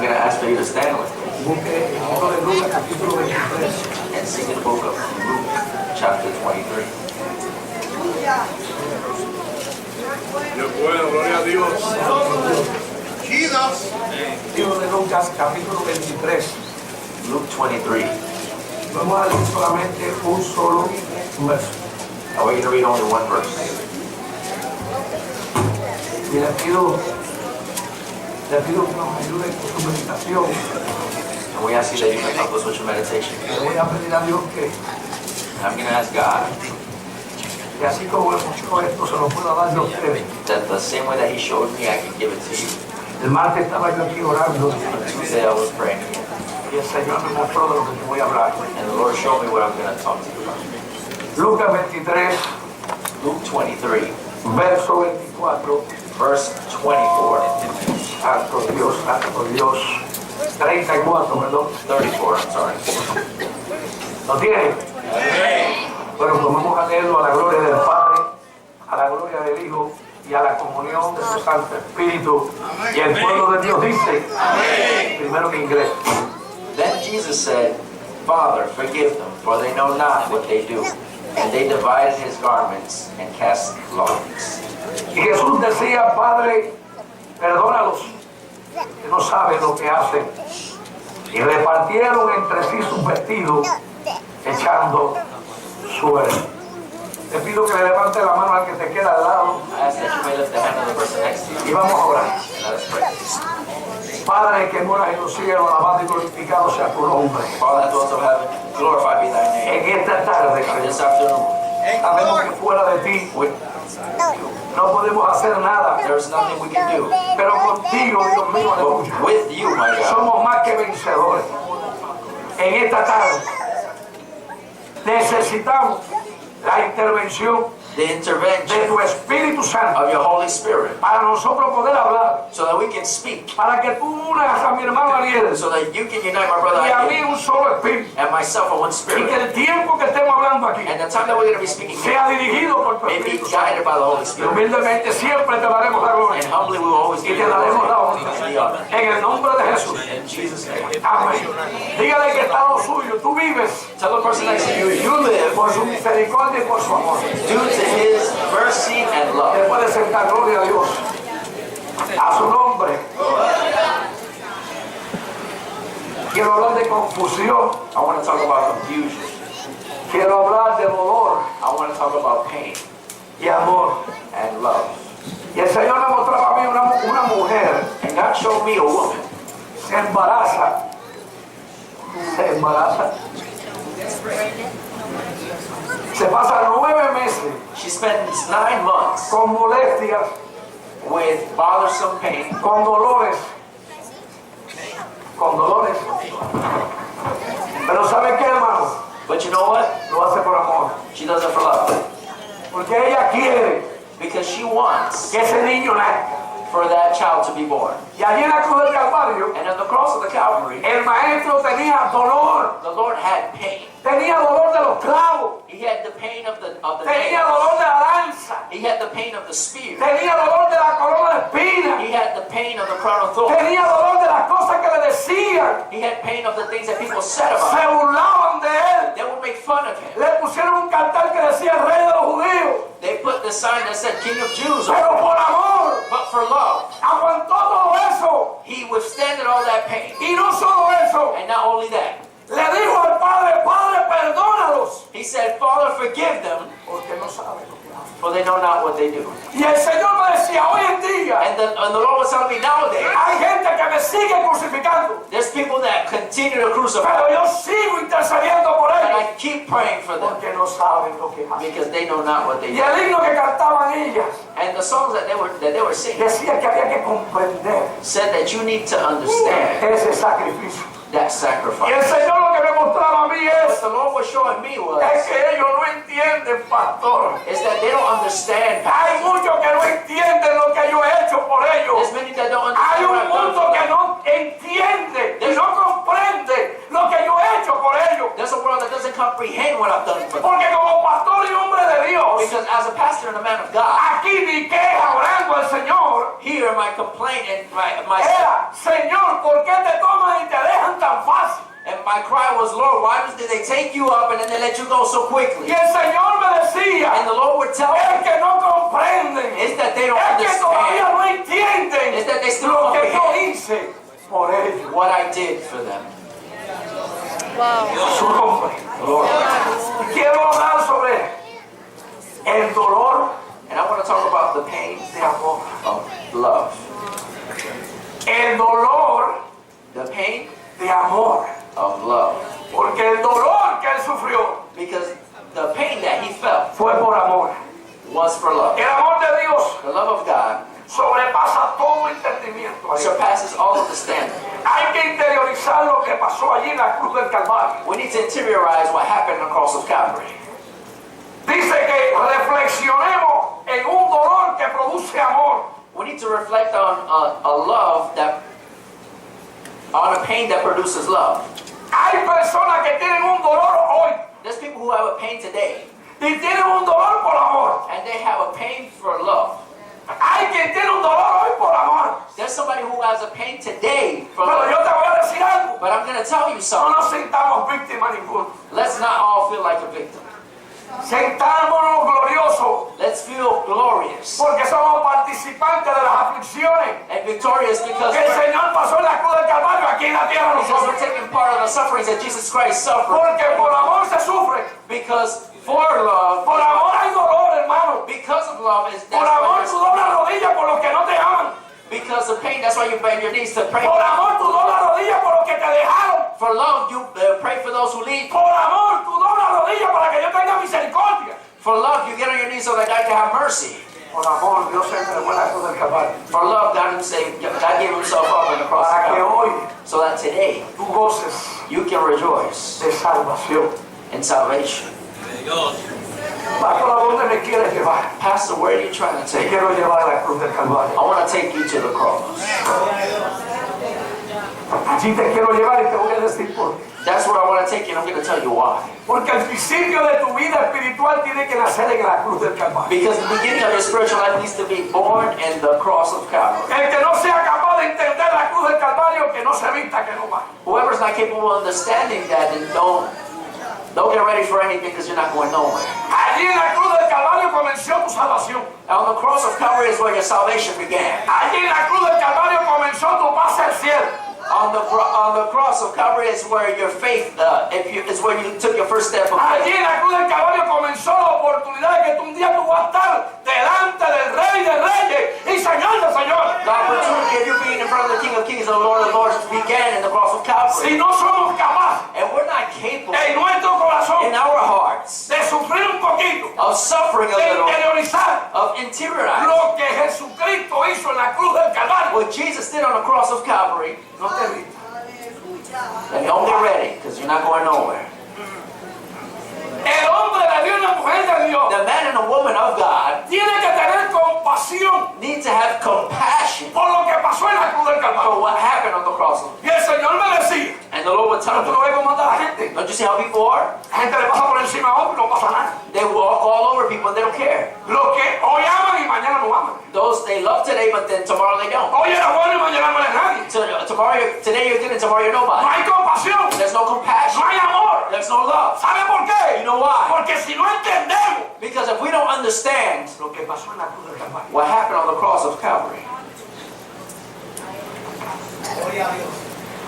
going to ask for you to stand with me Busque el libro de Lucas, capítulo 23. and sing the book of Luke, chapter 23. Dios bueno, gloria a Dios. Jesus. Libro de Lucas, capítulo 23. Luke 23. Vamos a leer solamente un solo verso. I want you to read only one verse. Y le pido que nos ayude con su meditación. And we ask you that you can help us with your meditation. Le voy a pedir a Dios que I'm going to ask God así como le mostró esto, se lo pueda dar yo a ustedes. that the same way that He showed me, I can give it to you. El martes estaba yo aquí orando Tuesday I was praying again, y el Señor me mostró de lo que te voy a hablar. and the Lord showed me what I'm going to talk to you about. Lucas 23, Luke 23, verso 24. verse 24. Santo Dios, santo Dios. 34, perdón. 34, I'm sorry. ¿Lo tiene? Bueno, pues vamos a leerlo a la gloria del Padre, a la gloria del Hijo y a la comunión de su Santo Espíritu. Y el pueblo de Dios dice, primero en inglés. Then Jesus said, Father, forgive them, for they know not what they do. And they divided his garments and cast lots. Y Jesús decía, Padre, perdónalos, que no saben lo que hacen. Y repartieron entre sí sus vestidos, echando suerte. Te pido que le levante la mano al que te queda al lado I ask that you may lift the hand of the person next to you. y vamos a orar. And let us pray. Padre que moras en los cielos, alabado y glorificado sea tu nombre. Father that dwells in heaven, glorified be thy name. En esta tarde, This afternoon, sabemos que fuera de ti with no podemos hacer nada, there's nothing we can do. pero contigo, Dios mío, aleluya, But with you, my God, somos más que vencedores. En esta tarde necesitamos la intervención the de intervention tu Espíritu Santo of your Holy Spirit, para nosotros poder hablar, so that we can speak, para que tú unas a mi hermano Ariel so that you can unite my brother y a mí Isaac un solo espíritu, and myself in one y spirit. que el tiempo que estemos hablando aquí And the time that we're going to be speaking here sea dirigido por tu may be Espíritu Santo. guided by the Holy Y Spirit. humildemente siempre te daremos la And gloria humbly we will always y give te you the daremos la glory honra and the honor. en el nombre de Jesús. In Jesus' name. Amén. Dígale que está lo suyo, tú vives Tell the person next to you, you live por su misericordia y por su amor. due to His mercy and Te love. puede sentar, gloria a Dios. A su nombre. Quiero hablar de confusión. I want to talk about confusion. Quiero hablar de dolor I want to talk about pain y amor. and love. Y el Señor me mostraba a mí una mujer And God showed me a woman se embaraza. Se pasa 9 meses she spends 9 months con molestias, with bothersome pain, con dolores. Pero ¿sabe qué, hermano? but you know what? Lo hace por amor. She does it for love. Porque ella quiere Because she wants que ese niño nazca. for that child to be born. Y allí en la cruz del Calvario, And at the cross of the Calvary, el maestro tenía dolor. the Lord had pain. Tenía dolor de los clavos. He had the pain of the Tenía nails. dolor de la lanza. He had the pain of the spear. Tenía dolor de la corona de espinas. He had the pain of the crown of thorns. Tenía dolor de las cosas que le decían. He had pain of the things that people said about Se him. burlaban de él. They would make fun of him. Le pusieron un cartel que decía Rey de los Judíos. They put the sign that said King of Jews on it. Pero por amor, But for love, aguantó todo eso. he withstanded all that pain. Y no solo eso, And not only that, le dijo al Padre, Padre, perdónalos. he said, Father, forgive them, Porque no saben lo que hacen. for they know not what they do. Y el Señor me decía, hoy en día, And the Lord was telling me nowadays, hay gente que me sigue crucificando. there's people that continue to crucify, Pero yo sigo intercediendo por and ellos. I keep praying for them Porque no saben lo que hacen. because they know not what they Y do. el himno que cantaban ellas And the songs that they were singing decía que había que comprender said that you need to understand ese sacrificio. that Y el sacrifice. Señor lo que me mostraba a mí What es the Lord was showing me was que ellos no entienden, pastor. is that they don't understand. Hay muchos que no entienden lo que yo he hecho por ellos. There's many that don't Hay understand what un I've done mundo for que them. no entiende y no comprende lo que yo he hecho por ellos. There's a world that doesn't comprehend what I've done for them. Porque como pastor y hombre de Dios, Because as a pastor and a man of God, aquí mi queja orando al Señor here my complaint and my era, Señor, ¿por qué te my cry was, Lord, why did they take you up and then they let you go so quickly? Y el Señor me decía, And the Lord would tell es me, que no comprenden, it's that they don't es que todavía understand. no entienden It's that they still lo don't que yo comprehend hice por ellos. what I did for them. Su nombre. Lord. Y quiero hablar sobre el dolor And I want to talk about the pain de amor. of love. El dolor The pain de amor. of love. Porque el dolor que él sufrió Because the pain that he felt fue por amor. was for love. El amor de Dios The love of God sobrepasa todo entendimiento. surpasses all understanding. Hay que interiorizar lo que pasó allí en la cruz del Calvario. We need to interiorize what happened on the cross of Calvary. Dice que reflexionemos en un dolor que produce amor. We need to reflect on a love that, on a pain that produces love. Hay personas que tienen un dolor hoy There's people who have a pain today, y tienen un dolor por amor. and they have a pain for love. Hay quien tiene un dolor hoy por amor. There's somebody who has a pain today for Pero love. yo te voy a decir algo. But I'm going to tell you No something. nos sintamos víctimas ninguno. Let's not all feel like a victim. Sentámonos gloriosos Let's feel glorious porque somos participantes de las aflicciones and victorious because que el Señor pasó en la cruz del Calvario aquí en la tierra we're nosotros. taking part of the sufferings that Jesus Christ suffered. Porque por amor se sufre. Because for love, Por amor hay dolor, hermano. because of love, is Por that's amor why tú doblas rodillas por los que no te aman. because of pain, that's why you bend your knees to pray. Por amor tú doblas rodillas por los que te dejaron. For love, you pray for those who leave. Por amor tú doblas rodillas para que yo tenga misericordia. For love, you get on your knees so that God can have mercy. Por amor Dios se entregó en la cruz del Calvario. For love, God gave himself up on the cross of Para que Calvary. hoy So that today, tú goces you can rejoice de salvación. in salvation. Pastor, ¿a dónde me quieres llevar? Pastor, where are you trying to Te take? quiero llevar a la cruz del Calvario. I want to take you to the cross. Allí te quiero llevar y te voy a decir por qué. That's where I want to take you, and I'm going to tell you why. Porque el principio de tu vida espiritual tiene que nacer en la cruz del Calvario. Because the beginning of your spiritual life needs to be born in the cross of Calvary. El que no sea capaz de entender la cruz del Calvario, que no se vista, que no va. Whoever's not capable of understanding that, then don't get ready for anything because you're not going nowhere. Allí en la cruz del Calvario comenzó tu salvación. On the cross of Calvary is where your salvation began. Allí en la cruz del Calvario comenzó tu pase al cielo. On the cross of Calvary is where your faith, is where you took your first step of Allí faith. en la cruz del Calvario comenzó la oportunidad de que tú un día tú vas a estar delante del Rey de Reyes y Señor de Señores. The opportunity of you being in front of the King of Kings and the Lord of Lords began in the cross of Calvary. Si no somos capaces And we're not capable en nuestro corazón in our hearts de sufrir un poquito, of suffering a de little, interiorizar of interiorizing lo que Jesucristo hizo en la cruz del Calvario, what Jesus did on the cross of Calvary, no te vistas. then don't get ready because you're not going nowhere. El hombre de Dios y la mujer de Dios The man and the woman of God tiene que tener compasión need to have compassion por lo que pasó en la cruz del for Calvario. what happened on the cross. Y el Señor me decía, And the Lord would tell ¿tú them, no ves cómo anda la gente? don't you see how people are? La gente le pasa por encima a otro y no pasa nada. They walk all over people and they don't care. Los que hoy aman y mañana no aman. Those they love today, but then tomorrow they don't. Hoy era bueno y mañana no es nadie. Today you're good and tomorrow you're No nobody. hay compasión, There's no compassion. no hay amor. There's no love. ¿Sabe por qué? You know why? Porque si no entendemos Because if we don't understand lo que pasó en la cruz del Calvario, what happened on the cross of Calvary,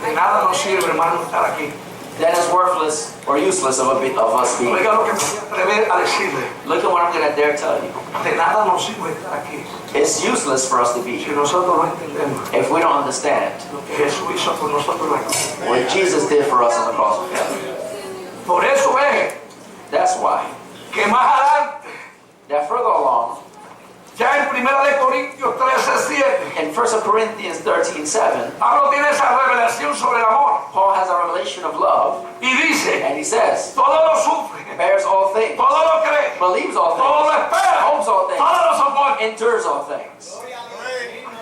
de nada nos sirve, hermano, estar aquí. then it's worthless or useless of us being. Oiga lo que me voy a atrever a decirle. Look at what I'm going to dare tell you. De nada nos sirve estar aquí It's useless for us to be si here nosotros no entendemos if we don't understand lo que Jesús hizo por nosotros en la cruz. what Jesus did for us on the cross of Calvary. Por eso es That's why. que más adelante, That further along, ya en 1 Corintios 13:7, in 1 Corinthians 13:7, Pablo tiene esa revelación sobre el amor Paul has a revelation of love, y dice, and he says, todo lo sufre, bears all things, todo lo cree, believes all todo lo things, espera, hopes all things, todo lo soporta. endures all things.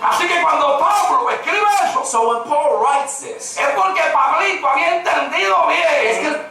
Así que cuando Pablo escribe eso, So when Paul writes this, es porque Pablito había entendido it's bien because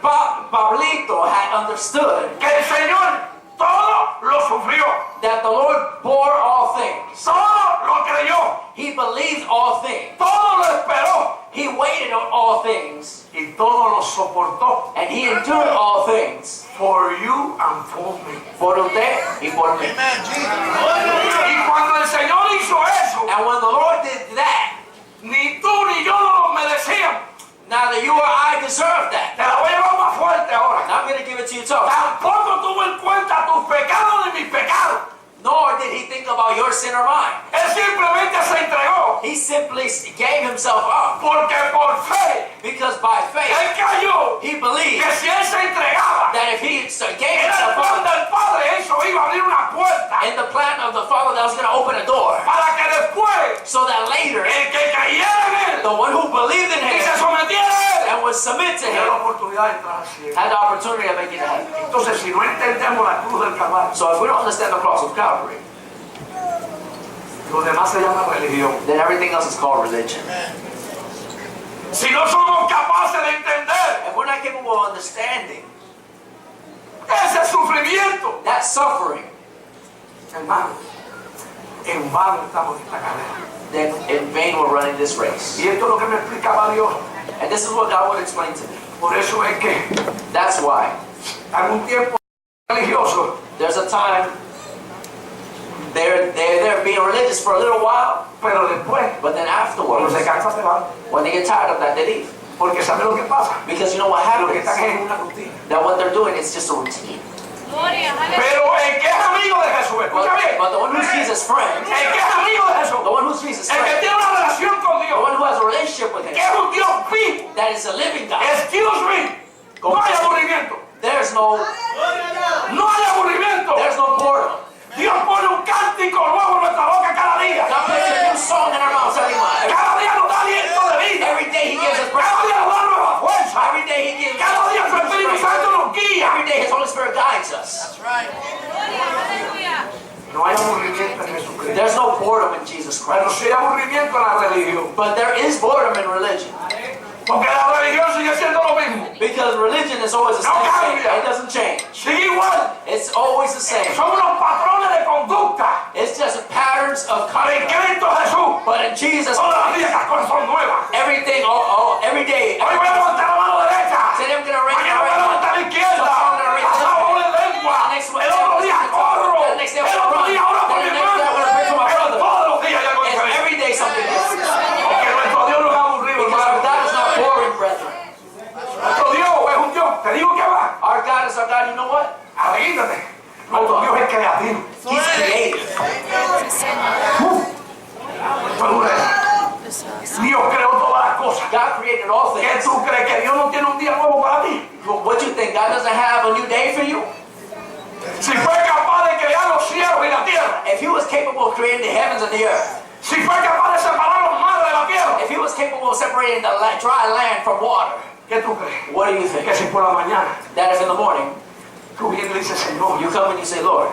Pablito had understood que el Señor todo lo sufrió, that the Lord bore all things. todo lo creyó, He believed all things. todo lo esperó. He waited on all things, y todo lo soportó and he endured all things for you and for me. por usted y por mí. Y cuando el Señor hizo eso, And when the Lord did that, ni tú ni yo no lo merecíamos. neither you or I deserve that. Te la voy a llevar más fuerte ahora. And I'm going to give it to you tough. Tampoco tuvo en cuenta tus pecados ni mis pecados. Nor did he think about your sin or mine. Él simplemente se entregó. He simply gave himself up. Porque por fe, Because by faith, él cayó he believed que si él se entregaba, that if he gave era el himself plan up del Padre, eso iba a abrir una puerta in the plan of the Father, that was going to open a door. para que después So that later, el que creyera en él the one who believed in y him se sometiera a él and would submit to tenía la him oportunidad de entrar al cielo. had the opportunity of making it happen. Entonces, si no entendemos la cruz del Calvario, So if we don't understand the cross of Calvary, lo demás se llama religión. then everything else is called religion. Si no somos capaces de entender If we're not capable of understanding ese sufrimiento, that suffering, hermano, en vano estamos en esta carrera. then in vain we're running this race. Y esto es lo que me explicaba Dios. And this is what God would explain to me. Por eso es que That's why en un tiempo religioso, there's a time they're being religious for a little while, pero después, but then cuando afterwards, se cansa, se van. when they get tired of that, they leave. Porque ¿sabe lo que pasa? Because you know what Lo que happens? están es una rutina. That what they're doing is just a routine. Pero el que es amigo de Jesús, escucha bien, But the one who's Jesus' friend, el que es amigo de Jesús, the one who's Jesus' el que friend, tiene una relación con the Dios, one who has a relationship with que him, es un Dios vivo, that is a living God, excuse me, no hay aburrimiento, there's no aburrimiento. There's no boredom. Dios pone un cántico nuevo en nuestra boca cada día. God puts a new song in our mouths every month. Cada día nos da aliento de vida. Every day He gives us Cada breath. día nos da nueva fuerza. Every day He gives Cada us día su Espíritu Santo nos guía. Every day His Holy Spirit guides us. No hay aburrimiento en Jesucristo. There's no boredom in Jesus Pero Christ. sí hay aburrimiento en la religión. But there is boredom in religion. Porque la religión sigue siendo lo mismo. Because religion is always the No same thing. cambia. It doesn't change. Sigue igual. It's always the same. Son unos patrones de conducta. It's just patterns of Pero en conduct. Cristo Jesús, But in Jesus, todas las días las cosas son nuevas. everything, every day, Hoy voy a levantar la mano derecha. Today I'm gonna raise Mañana voy a levantar la izquierda. Pasado voy en lengua. El otro día corro. El otro día oro por mi hermano. Pero todos los días hay algo It's diferente. every day something different. Porque nuestro Dios no es aburrido, Because our hermano. God is not boring, brethren. Nuestro Dios es un Dios. Te digo que va. Our God is our God. You know what? Adivínate. Nuestro Dios es creativo. He's creative. Dios creó todas las cosas. God created all ¿Qué things. tú crees? ¿Que Dios no tiene un día nuevo para ti? What you think? God doesn't have a new day for you? Si fue capaz de crear los cielos y la tierra. If He was capable of creating the heavens and the earth, Si fue capaz de separar los mares de la tierra. if He was capable of separating the dry land from water, ¿Qué tú crees? what do you think? Que si por la mañana That if in the morning tú vienes y le dices, Señor, you come and you say, Lord,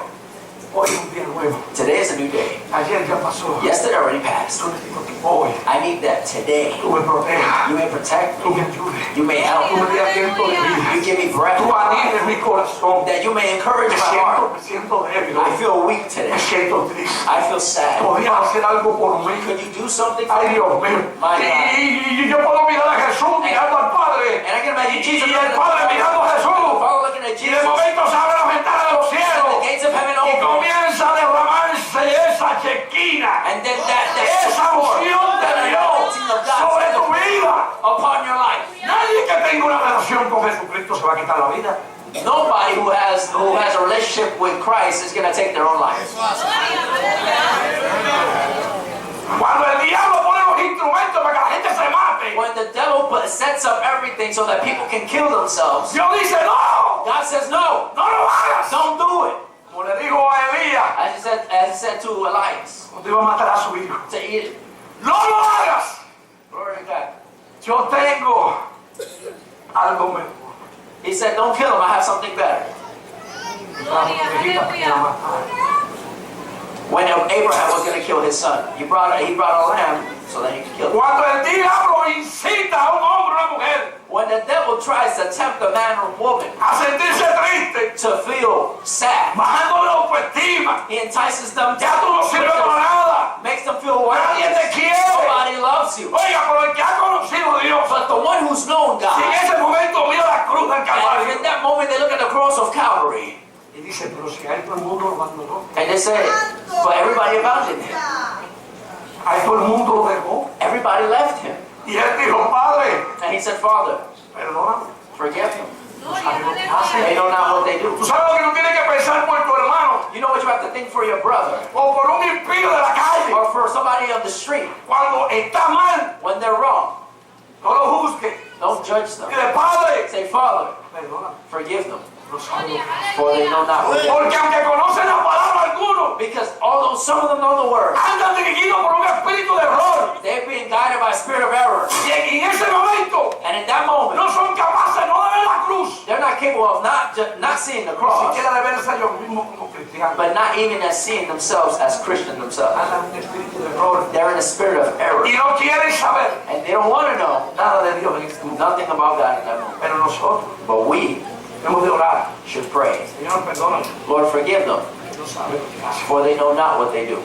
hoy es un día nuevo. today is a new day. Ayer ya pasó. Yesterday already passed. Yo necesito que hoy I need that today. tú me protejas, You may protect tú me. me ayudes, You may help tú me me. des aliento de vida, You give me breath. tú animes mi corazón. That you may encourage my heart. Me siento débil, I feel weak me today. siento triste. I feel sad. Podías hacer algo por mí. Could you do something for Ay, me? Dios mío. My God. Y yo puedo mirar a Jesús mirando al Padre. And I can imagine Jesus Y el Padre mirando a Jesús. Father looking at Y de Jesus. momento se abren las ventanas de los The cielos. gates of heaven Y open. comienza a derramarse esa chequina. And then that Esa unción de Dios sobre tu vida. upon your life. Nadie que tenga una relación con Jesucristo se va a quitar la vida. Nobody who has a relationship with Christ is going to take their own life. Cuando el diablo pone los instrumentos para que la gente se mate, When the devil sets up everything so that people can kill themselves, Dios dice, no, God says no, no lo hagas. don't do it. Como le dijo a Elías, As he said to Elias, cuando iba a matar a su hijo, to eat it. no lo hagas. Glory to God. Yo tengo algo mejor. He said, don't kill him, I have something better. When Abraham was going to kill his son, he brought a lamb so that he could kill him. Cuando el diablo incita a un hombre o una mujer When the devil tries to tempt a man or woman a sentirse triste, to feel sad, bajando la autoestima, he entices them ya tú no sirves para nada. makes them feel Nadie worthless. te quiere. Nobody loves you. Oiga, pero el que ha conocido a Dios, But the one who's known si en God, ese momento mira la cruz del and Calvario in that moment they look at the cross of Calvary, y dice, pero si a él todo el mundo lo abandonó, and they say, but everybody abandoned him. a él todo el mundo lo dejó. Everybody left him. Y él dijo, Padre, And he said, Father, perdóname, forgive them. no saben lo que They hacen. don't know what they do. Tú sabes lo que tú tienes que pensar por tu hermano You know what you have to think for your brother, o por un impío de la calle. or for somebody on the street Cuando está mal, when they're wrong. no lo juzgue. Don't judge them. Dile, Padre, Say, Father, perdóname, forgive them, no saben lo que hacen. for they know not what they do. Porque aunque conocen la palabra algunos, Because although some of them know the word, andan dirigidos por un espíritu de error. they're being guided by a spirit of error. Y en ese momento And in that moment, no son capaces no de ver la cruz, they're not capable of not seeing the ni cross, siquiera de verse a ellos mismos como cristianos. but not even as seeing themselves as Christian themselves. Andan en un espíritu de error. They're in a spirit of error. Y no quieren saber And they don't want to know nada de Dios en este mundo. nothing about God in that moment. Pero nosotros But we hemos de orar. should pray, Señor, perdóname, Lord, forgive them, que no saben lo que hacen. for they know not what they do.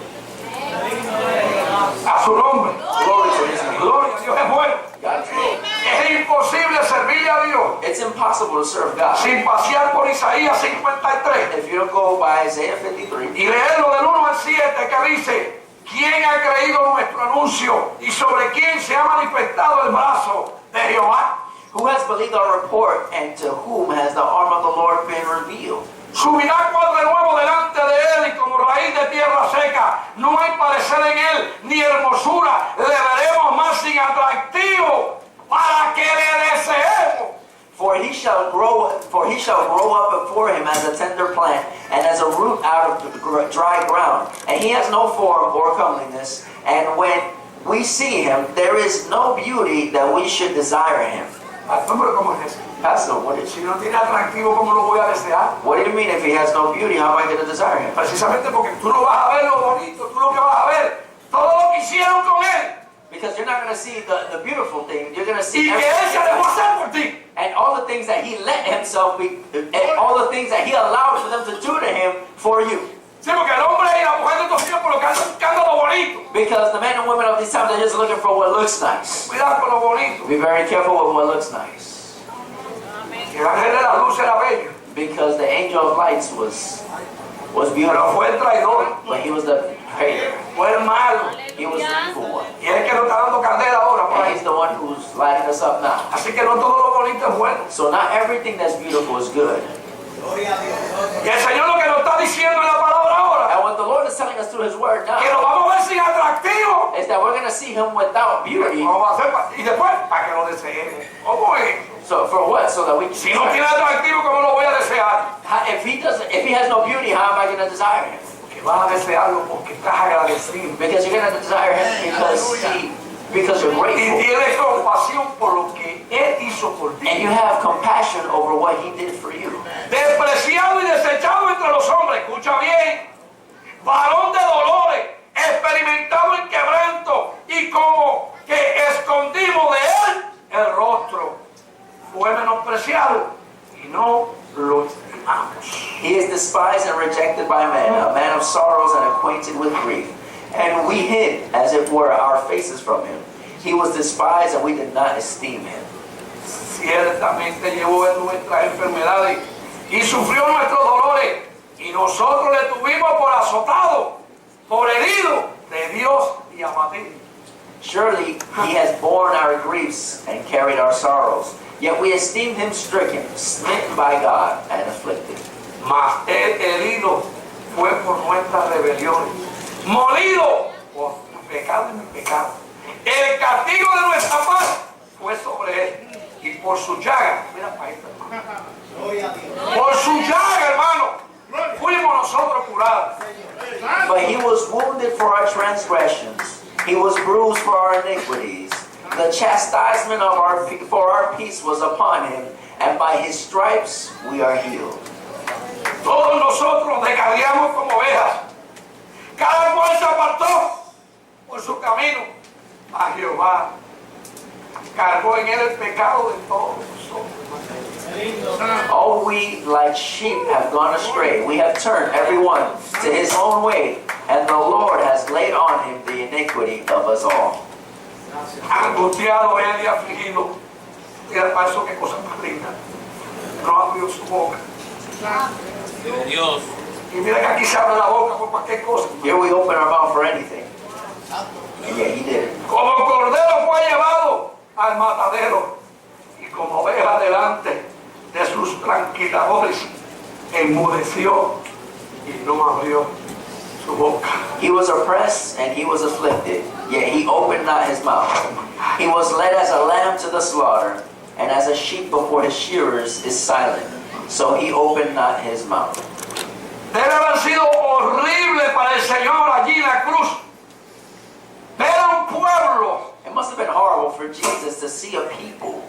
A su nombre. Glory to his name. Gloria, Dios es bueno. God's good. Es imposible servirle a Dios It's impossible to serve God sin pasear por Isaías 53 if you don't go by Isaiah 53 y leerlo del 1 al 7 que dice: ¿Quién ha creído nuestro anuncio y sobre quién se ha manifestado el brazo de Jehová? Who has believed our report, and to whom has the arm of the Lord been revealed? Subirá cuadro de nuevo delante de él y como raíz de tierra seca. No hay parecer en él ni hermosura. Le veremos más sin atractivo para que le deseemos. For he shall grow up before him as a tender plant, and as a root out of the dry ground. And he has no form or comeliness. And when we see him, there is no beauty that we should desire him. Hombre, ¿cómo es eso? Pastor, what is Si no tiene atractivo, ¿cómo lo voy a desear? What do you mean if he has no beauty? How am I going to desire him? Precisamente porque tú no vas a ver lo bonito, tú lo que vas a ver, todo lo que hicieron con él Because you're not going to see the beautiful thing. You're going to y see que él se dejó everything. hacer por ti. And all the things that he let himself be, and all the things that he allowed for them to do to him for you. Sí, porque el hombre y la mujer de estos tiempos lo que andan buscando lo bonito. Because the men and women of these times are just looking for what looks nice. Cuidado con lo bonito. Be very careful with what looks nice. Que el ángel de la luz era bello, Because the angel of lights was pero beautiful, fue el traidor, but he was the traitor. fue el malo. He was the evil one. Y es el que nos está dando candela ahora por And ahí. he's the one who's lighting us up now. Así que no todo lo bonito es bueno. So not everything that's beautiful is good. Y el Señor lo que nos está diciendo en la palabra ahora, And what the Lord is telling us through his word que now nos vamos a ver sin atractivo. is that we're going to see him without beauty. Vamos a hacer y después para que lo deseemos. ¿Cómo es? So for what? So that we can Si no tiene atractivo, ¿cómo lo voy a desear? If he has no beauty, how am I going to desire him? Que vas a desearlo porque estás agradecido. Because you're going to desire him because you're Y grateful. tienes compasión por lo que Él hizo por ti. And you have compassion over what he did for you. Despreciado y desechado entre los hombres. Escucha bien. Varón de dolores, experimentado en quebranto y como que escondimos de Él el rostro. Fue menospreciado y no lo estimamos. He is despised and rejected by men, a man of sorrows and acquainted with grief. And we hid, as it were, our faces from him. He was despised and we did not esteem him. Ciertamente llevó en nuestras enfermedades y sufrió nuestros dolores, y nosotros le tuvimos por azotado, por herido de Dios y abatido. Surely he has borne our griefs and carried our sorrows. Yet we esteemed him stricken, smitten by God, and afflicted. Mas él herido fue por nuestras rebeliones, molido por tu pecado y mi pecado. El castigo de nuestra paz fue sobre él, y por su llaga, mira para esto, hermano. Por su llaga, hermano, fuimos nosotros curados. But he was wounded for our transgressions. He was bruised for our iniquities. The chastisement for our peace was upon him, and by his stripes we are healed. Todos nosotros descarriamos como ovejas. Cada cual se apartó por su camino. A Jehová cargó en él el pecado de todos nosotros. All we like sheep have gone astray. We have turned everyone to his own way, And the Lord has laid on him the iniquity of us all. Angustiado él y afligido. Mira, para eso qué cosa más linda. No abrió su boca. Dios. Y mira que aquí se abre la boca por cualquier cosa. Here we open our mouth for anything. And yet he did it. Como cordero fue llevado al matadero y como oveja delante de sus tranquiladores, enmudeció y no abrió su boca. He was oppressed and he was afflicted, yet he opened not his mouth. He was led as a lamb to the slaughter, and as a sheep before his shearers is silent, so he opened not his mouth. Debe haber sido horrible para el Señor allí en la cruz ver a un pueblo It must have been horrible for Jesus to see a people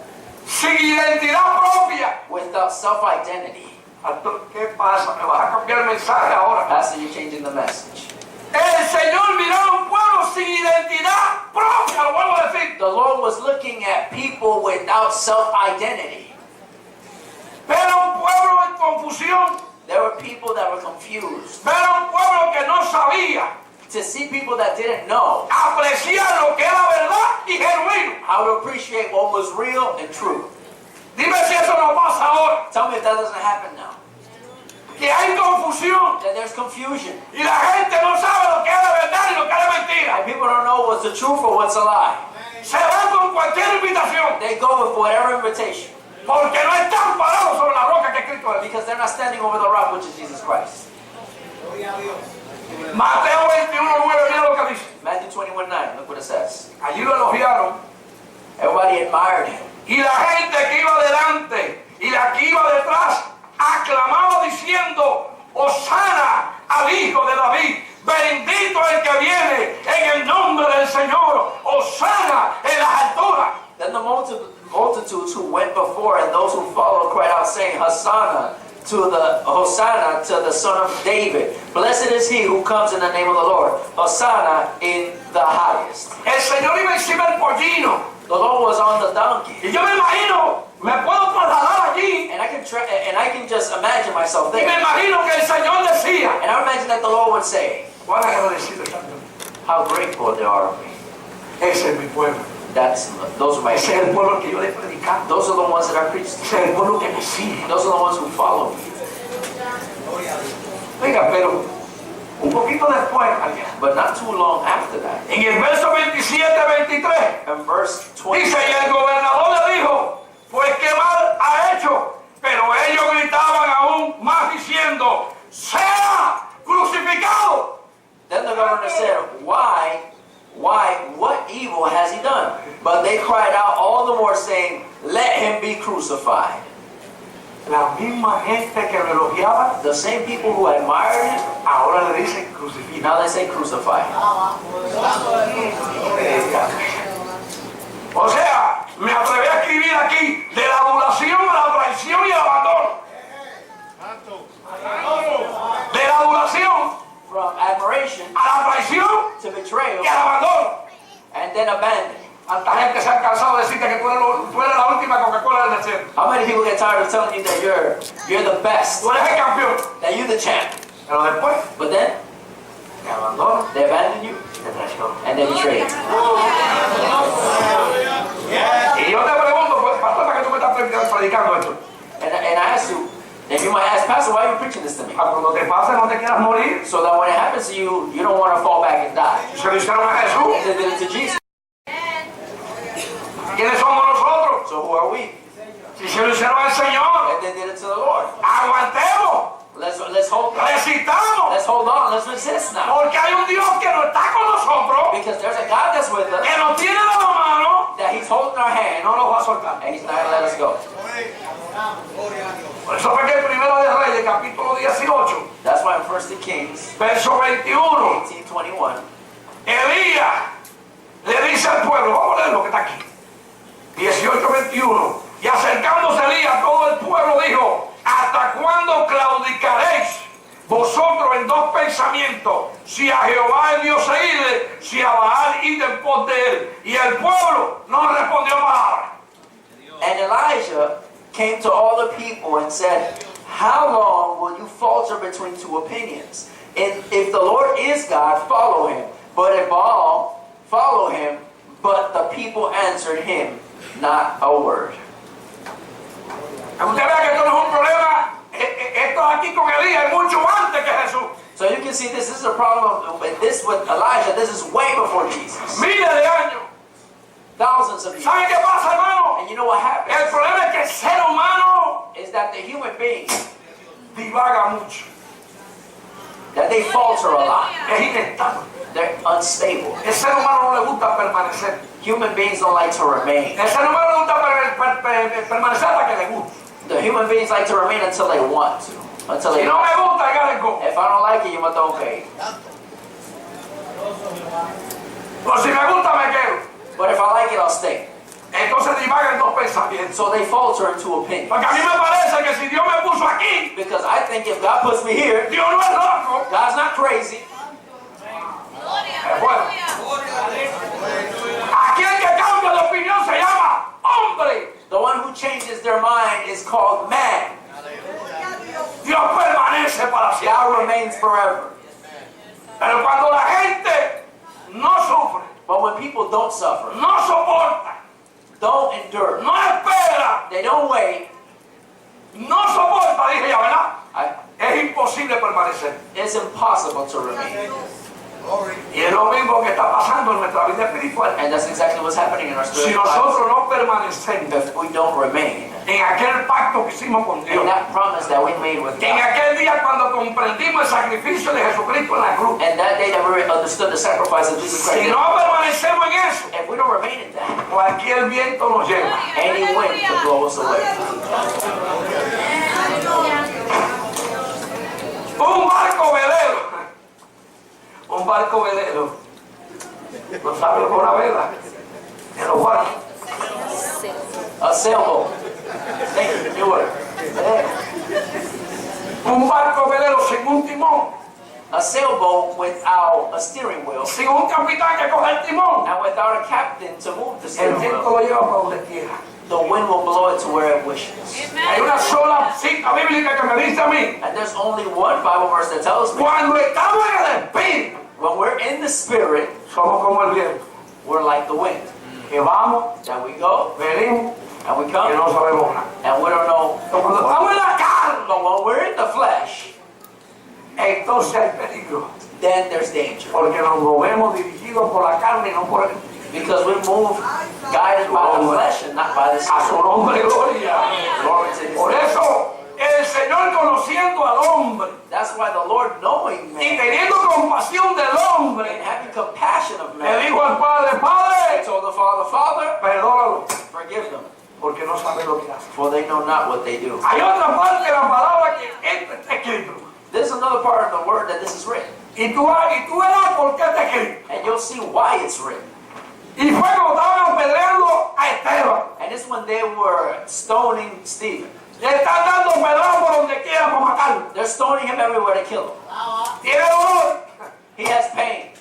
sin identidad propia. without self-identity. ¿Qué pasa? ¿Me vas a cambiar el mensaje ahora? Pastor, you're changing the message. El Señor miró a un pueblo sin identidad propia, lo vuelvo a decir. The Lord was looking at people without self-identity. Ver a un pueblo en confusión. There were people that were confused. Ver a un pueblo que no sabía To see people that didn't know apreciar lo que era verdad y genuino. how to appreciate what was real and true. Dime si eso no pasa ahora. Tell me if that doesn't happen now. Que hay confusión That there's confusion. y la gente no sabe lo que es de verdad y lo que es de mentira. And people don't know what's the truth or what's a lie. Se van con cualquier invitación They go with whatever invitation porque no están parados sobre la roca que es Cristo Jesús. because they're not standing over the rock, which is Jesus Christ. Mateo 21:9, mira lo que dice. Matthew 21:9, look what it says. Allí lo elogiaron Everybody admired him. y la gente que iba delante y la que iba detrás aclamaba diciendo: Hosana al Hijo de David, bendito el que viene en el nombre del Señor, Hosana en las alturas. Then the multitudes who went before and those who followed cried out, saying, Hosanna to the Son of David. Blessed is he who comes in the name of the Lord. Hosanna in the highest. El Señor iba encima del pollino The Lord was on the donkey. y yo me imagino, me puedo trasladar allí And I can just imagine myself y me there. imagino que el Señor decía: And I imagine that the Lord would say, ¿cuál agradecido están? how grateful they are of me. Ese es mi pueblo. Those are my Ese es el pueblo que yo le he predicado. Those are the ones that are preached. Ese es el pueblo que me sigue. Those are the ones who follow me. Oiga, pero un poquito después, allá, But not too long after that, en el verso 27-23, in verse 20, dice: y el gobernador le dijo: pues qué mal ha hecho. Pero ellos gritaban aún más diciendo: sea crucificado. then the governor said, why, what evil has he done? But they cried out all the more, saying, let him be crucified. La misma gente que lo elogiaba, The same people who admired him, ahora le dicen crucificado. now they say crucify him. O sea, me atreví a escribir aquí de la adulación a la traición y el abandono. De la adulación From admiration a la traición to betrayal y al abandono. and then abandon. Tanta gente se ha cansado de decirte que tú eres la última Coca-Cola del desierto. How many people get tired of telling you that you're the best, Tú eres el campeón. that you're the champ? Pero después But then te abandono they abandon you y te traiciono. and they betray you. Y yo te pregunto, pues, pastor, ¿para qué tú me estás predicando esto? And I ask you, and you might ask, Pastor, why are you preaching this to me? Para cuando te pase no te quieras morir. So that when it happens to you, you don't want to fall back and die. Se lo hicieron a Jesús. They did it to Jesus. ¿Quiénes somos nosotros? So who are we? Si se lo hicieron al Señor, And they did it to the Lord. aguantemos, Let's hold on. resistamos. Let's hold on. Let's resist now. Porque hay un Dios que no está con nosotros, Because there's a God that's with us, que nos tiene de la mano, that He's holding our hand, no nos va a soltar. and He's not going to let us go. Por eso fue que el Primero de Reyes, capítulo 18, That's why in 1 Kings verso 21, 18:21, Elías le dice al pueblo, vamos a leer lo que está aquí. 18:21. Y acercándose Elías a todo el pueblo dijo: ¿hasta cuándo claudicaréis vosotros en dos pensamientos? Si a Jehová el Dios seguirle, si a Baal ir en pos de él. Y el pueblo no respondió palabra. And Elijah came to all the people and said, how long will you falter between two opinions? if the Lord is God, follow him. But if Baal, follow him. But the people answered him not a word. Usted vea que esto no es un problema, esto aquí con Elías es mucho antes que Jesús. So you can see this is a problem with this with Elijah. This is way before Jesus. Miles de años. Thousands of years. ¿Sabe qué pasa, hermano? And you know what happens? El problema es que el ser humano Is that the human being, divaga mucho. that they falter a lot. Es inestable. They're unstable. El ser humano no le gusta permanecer. Human beings don't like to remain. El ser humano le gusta permanecer hasta que le guste. The human beings like to remain until they want to. Until Si they no me gusta, I gotta go. If I don't like it, you must okay. O si me gusta, me quedo. But if I like it, I'll stay. Entonces divagan dos pensamientos. So they falter into opinion. Porque a mí me parece que si Dios me puso aquí, Because I think if God puts me here, Dios no es loco. God's not crazy. Es bueno. Aquí el que cambia de opinión se llama hombre. The one who changes their mind is called man. Dios permanece para siempre. God remains forever. Pero cuando la gente no sufre, But when people don't suffer, no soporta, don't endure, no espera, they don't wait, no soporta, dije ya, ¿verdad? I- Es imposible permanecer. it's impossible to remain. Y es lo mismo que está pasando en nuestra vida espiritual. And that's exactly what's happening in our Si spiritual lives. nosotros no permanecemos If we don't remain en aquel pacto que hicimos con Dios, in that promise that we made with en God, aquel día cuando comprendimos el sacrificio de Jesucristo en la cruz, and that day that we understood the sacrifice of Jesus si Christ, no permanecemos en eso, if we don't remain in that, cualquier viento nos lleva. any wind can blow us away. Un barco velero, un barco velero, no sabe con la vela en los barcos. A sailboat. Thank you, new word. Un barco velero sin un timón, A sailboat without a steering wheel sin un capitán que coja el timón. and without a captain to move the El steering viento wheel. lo lleva para donde quiera. The wind will blow it to where it wishes. Hay una sola cita bíblica que me dice a mí, And there's only one Bible verse that tells me cuando estamos en el espíritu, when we're in the spirit, somos como el viento, we're like the wind. que vamos, That we go venimos and we y come no sabemos nada. and we don't know. Pero cuando estamos en la carne, But when we're in the flesh, entonces hay peligro, then there's danger. porque nos movemos dirigidos por la carne y no por el Because we move guided by the flesh and not by the a su spirit. nombre gloria. Glory to His Por name. eso el Señor conociendo al hombre That's why the Lord, knowing y man teniendo compasión del and hombre, having compassion of le man, dijo al Padre, He Padre, told the Father, perdónalo, forgive them, porque no sabe lo que hace. for they know not what they do. Hay otra parte de la palabra que esto está escrito. There's another part of the word that this is written, Y tú verás por qué está escrito. and you'll see why it's written. Y fue cuando estaban apedreando a Esteban. And it's when they were stoning Stephen. Le están dando pedradas por donde quiera para matarlo. They're stoning him everywhere to kill him. Tiene dolor. He has pain.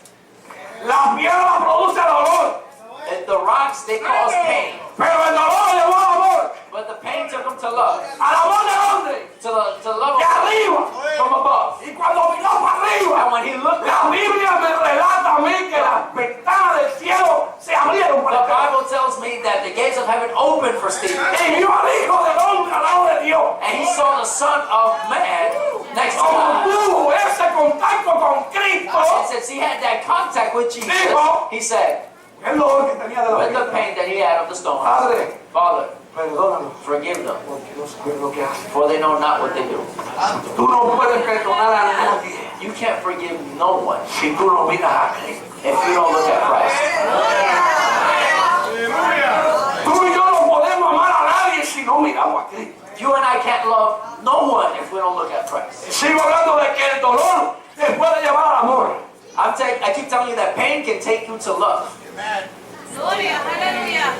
La piedra produce dolor. And the rocks, they cause pain. Pero el dolor llevó al amor. But the pain took him to love. Al amor de dónde? To love De arriba. from above. Y cuando miró para arriba, And when he looked la up, Biblia me relata a mí que las ventanas del cielo se abrieron the para Esteban. Bible tells me that the gates of heaven opened for Stephen. Y vio al Hijo del Hombre al lado de Dios. And he saw the Son of Man next to Como God. tuvo ese contacto con Cristo, And since he had that contact with Jesus, he said, el dolor que tenía de la with vida. the pain that he had of the stone, Padre, Father, perdónalo, forgive them, porque no saben lo que hacen. for they know not what they do. Tú no puedes perdonar a nadie You can't forgive no one si tú no miras a Cristo. if you don't look at Christ. Tú y yo no podemos amar a nadie si no miramos a Cristo. You and I can't love no one if we don't look at Christ. Sigo hablando de que el dolor te puede llevar al amor. I keep telling you that pain can take you to love. Gloria, aleluya.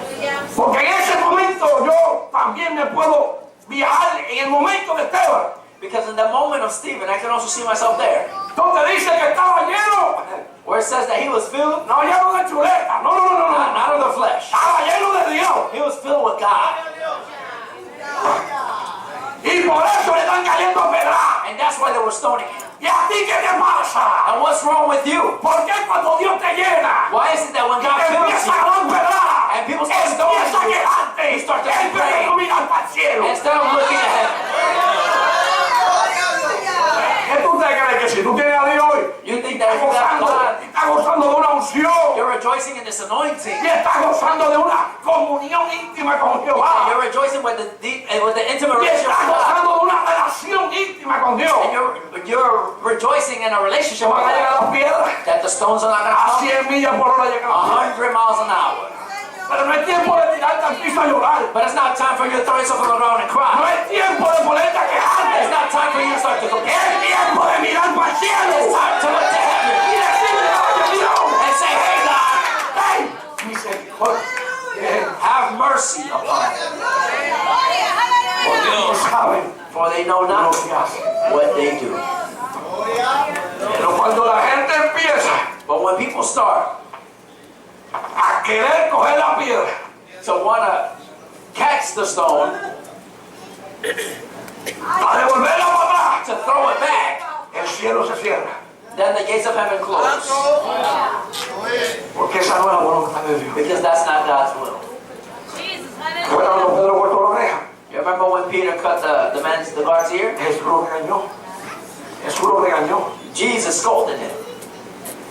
Porque en ese momento yo también me puedo viajar en el momento de Esteban. Because in the moment of Stephen, I can also see myself there. Donde dice que estaba lleno, Where it says that he was filled, no lleno de chuleta, no. not of the flesh. Estaba lleno de Dios. He was filled with God. Y por eso le están cayendo pedradas. And that's why they were stoning him. ¿Y a ti qué te pasa? And what's wrong with you? ¿Por qué cuando Dios te llena Why is it that when God te fills empieza you, a dar verdad? and people start Empieza a stoning you, quejarte. you start to En vez de complain, mirar para el cielo. instead of looking at heaven? ¿Qué tú te crees que si tú tienes a Dios hoy, You think that if you got God, estás gozando de una unción you're rejoicing in this anointing, y estás gozando de una comunión íntima con and Jehová you're rejoicing with the deep, with the intimate y relationship estás with God, gozando de una relación íntima con Dios? and you're rejoicing in a relationship ¿Se with van a llegar God, las piedras? that the stones are not going to A come 100 millas por hora llegan las piedras. 100 miles an hour. Pero no es tiempo de tirarte al piso a llorar. But it's not time for you to throw yourself on the ground and No cry. es tiempo de ponerte a It's quejarte. not time for you to start to Es complain. tiempo de mirar para el It's cielo time to look to y heaven decirle, oye Dios, and say, hey God, ten misericordia. have mercy upon me. Porque no saben For they know lo not que hacen. what they do. Pero cuando la gente empieza But when people start a querer coger la piedra, to want to catch the stone, a devolverla para atrás, to throw it back, el cielo se cierra. then the gates of heaven close. Porque esa no es la voluntad de Dios. Because that's not God's will. Jesus, Fue cuando hallelujah. Pedro cortó la oreja. You remember when Peter cut the guard's ear? Jesús lo regañó. Jesús lo regañó. Jesus scolded him.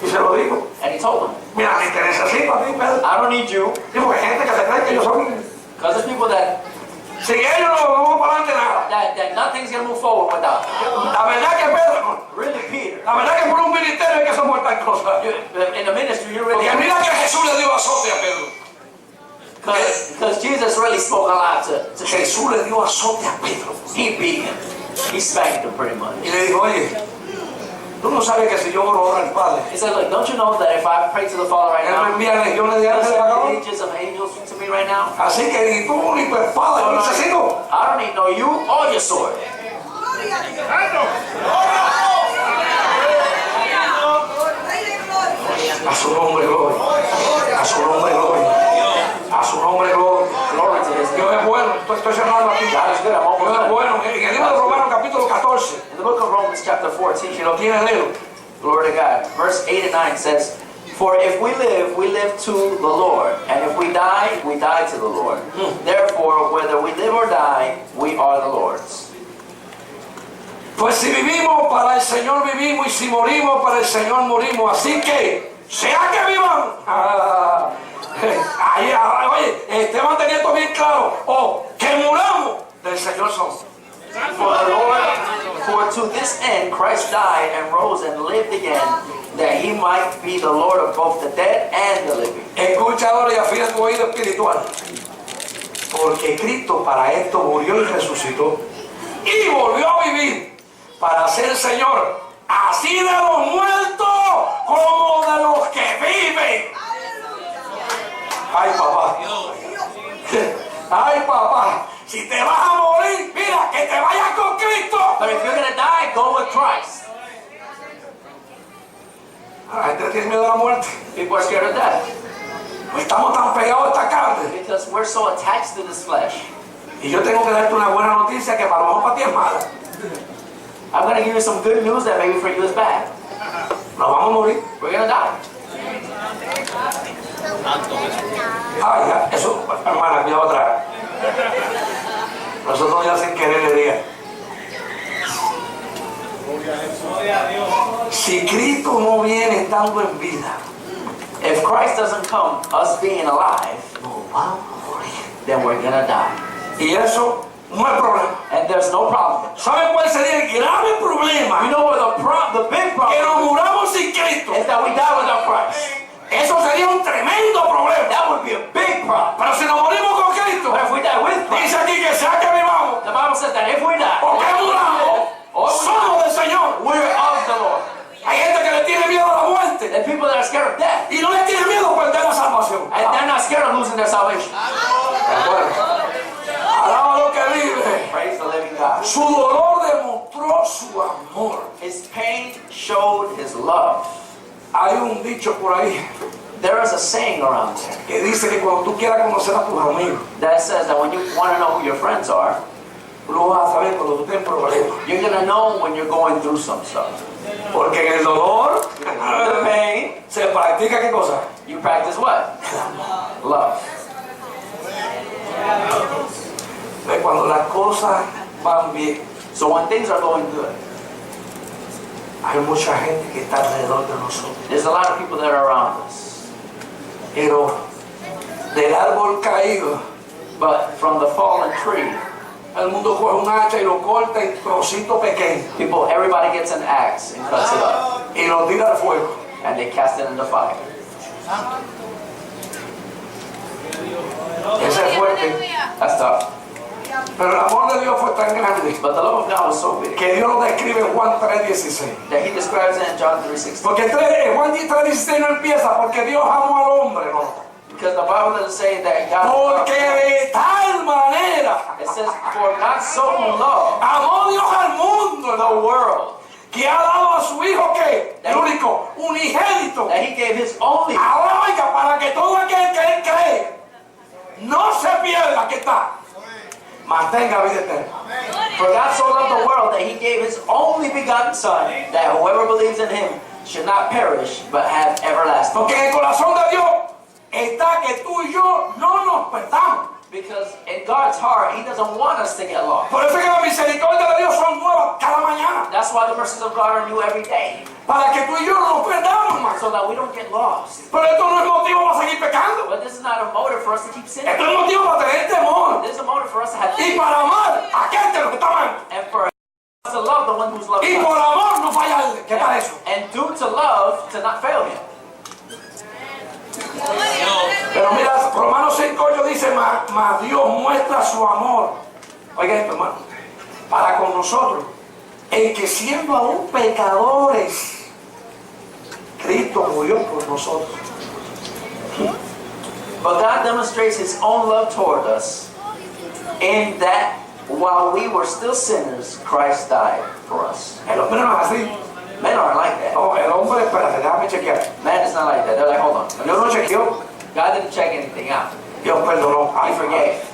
Y se lo digo. And he told him, Mira, ni te necesito a ti, Pedro. I don't need you. Sí, porque hay gente que se cree que yo soy. Because there's people that Sin ellos no vamos para adelante nada. nothing's going to move forward without them. La verdad que Pedro, Really, Peter. la verdad que por un ministerio hay que soportar cosas. In the ministry, you really Porque mira que Jesús le dio azote a Pedro. because Jesus really spoke a lot to Peter. Jesús le dio azote a Pedro. He beat him. He spanked him pretty much. Y le dijo, oye, tú no sabes que si yo oro ahora al Padre, He said, look, don't you know that if I pray to the Father right Él me now, envía legiones de He'll ángeles send pagados. legions of angels to me right now? Así que ni tú ni tu espada yo necesito. I don't need no you or your sword. A su nombre, gloria. A su nombre, gloria. A su nombre, gloria. Glory to His name. Dios es bueno. Estoy cerrando aquí. God is good. I'm almost Dios es done. bueno. En el libro de Romanos capítulo 14, In the book of Romans chapter 14, si lo tiene, léelo. glory to God, verse 8 and 9 says, for if we live to the Lord, and if we die to the Lord. Therefore, whether we live or die, we are the Lord's. Pues si vivimos, para el Señor vivimos, y si morimos, para el Señor morimos. Así que, sea que vivamos. Oye, Esteban tenía esto bien claro. O que muramos, del Señor somos. For to this end Christ died and rose and lived again, that He might be the Lord of both the dead and the living. Escucha ahora y afina tu oído espiritual. Porque Cristo para esto murió y resucitó. Y volvió a vivir para ser Señor, así de los muertos como de los que viven. Ay, papá. Ay, papá. Si te vas a morir, mira, que te vayas con Cristo. But if you're going to die, go with Christ. La gente tiene miedo a la muerte. People are scared of death Pues estamos tan pegados a esta carne. because we're so attached to this flesh. Y yo tengo que darte una buena noticia que para lo mejor para ti es mala. I'm going to give you some good news that maybe for you is bad. Nos vamos a morir. We're going to die. Ay, ya, eso, hermana, cuidado atrás. Nosotros ya sin querer le diga. Si Cristo no viene estando en vida, If Christ doesn't come, us being alive, nos vamos a morir. then we're going to die. Y eso no es problema. And there's no problem. ¿Saben cuál sería el grave You problema? know what the big Que problem nos muramos sin Cristo. is that we die without Christ. Eso sería un tremendo problema. That would be a big problem. Pero si nos morimos con Cristo, But if we die with Christ, dice aquí que sea que vivamos the Bible says that if we die, o que muramos, or we somos del Señor. we're of the Lord. Hay gente que le tiene miedo a la muerte The people that are scared of death, y no le tiene miedo a perder la salvación. and they're not scared of losing their salvation. Alaba lo que vive. Praise the living God. Su dolor demostró su amor. His pain showed His love. Hay un dicho por ahí There is a saying around there que dice que cuando tú quieras conocer a tus amigos, that says that when you want to know who your friends are, lo vas a saber cuando tú estés en problemas. You're gonna know when you're going through some stuff. Porque en el dolor The pain, se practica ¿qué cosa? you practice what? Love. Entonces, cuando las cosas van bien, So when things are going good, hay mucha gente que está alrededor de nosotros. there's a lot of people that are around us. Pero del árbol caído, But from the fallen tree, el mundo coge un hacha y lo corta en trocitos pequeños everybody gets an axe and cuts it up, y lo tira al fuego. and they cast it in the fire. Ese es fuerte. Aleluya. That's tough. Pero el amor de Dios fue tan grande But the love of God was so big que Dios lo describe en Juan 3:16. that he describes it in John 3:16. Porque Juan 3:16 no empieza porque Dios amó al hombre, no. Because the Bible doesn't say that God Porque de tal manera it says, for God so loved amó Dios al mundo, the world que ha dado a su hijo que el único unigénito. that he gave his only Ahora oiga, para que todo aquel que él cree no se pierda, que está, mantenga vida eterna. For God so loved the world that he gave his only begotten Son, that whoever believes in him should not perish, but have everlasting. Porque en el corazón de Dios está que tú y yo no nos perdamos. Because in God's heart, he doesn't want us to get lost. Por eso es que las misericordias de Dios son nuevas cada mañana. That's why the mercies of God are new every day, Para que tú y yo no nos perdamos, hermano. so that we don't get lost. Pero esto no es motivo para seguir pecando. But this is not a motive for us to keep sinning. Esto es motivo para tener temor. This is a motive for us to have Y faith, para amar a aquel que nos está amando. and for us to love the one who's loving Y us. por amor no fallarle. ¿Qué tal eso? And due to love, to not fail him. Pero mira, Romanos 5:8 dice, mas Dios muestra su amor. Oiga esto, hermano. Para con nosotros. En que siendo aún pecadores, Cristo murió por nosotros. But God demonstrates his own love toward us in that while we were still sinners, Christ died for us. El hombre no es así. Men aren't like that. No, el hombre, espérate, déjame chequear. Man is not like that. They're like, hold on. Dios no chequeó. God didn't check anything out. Dios perdonó. He Ay, forgave.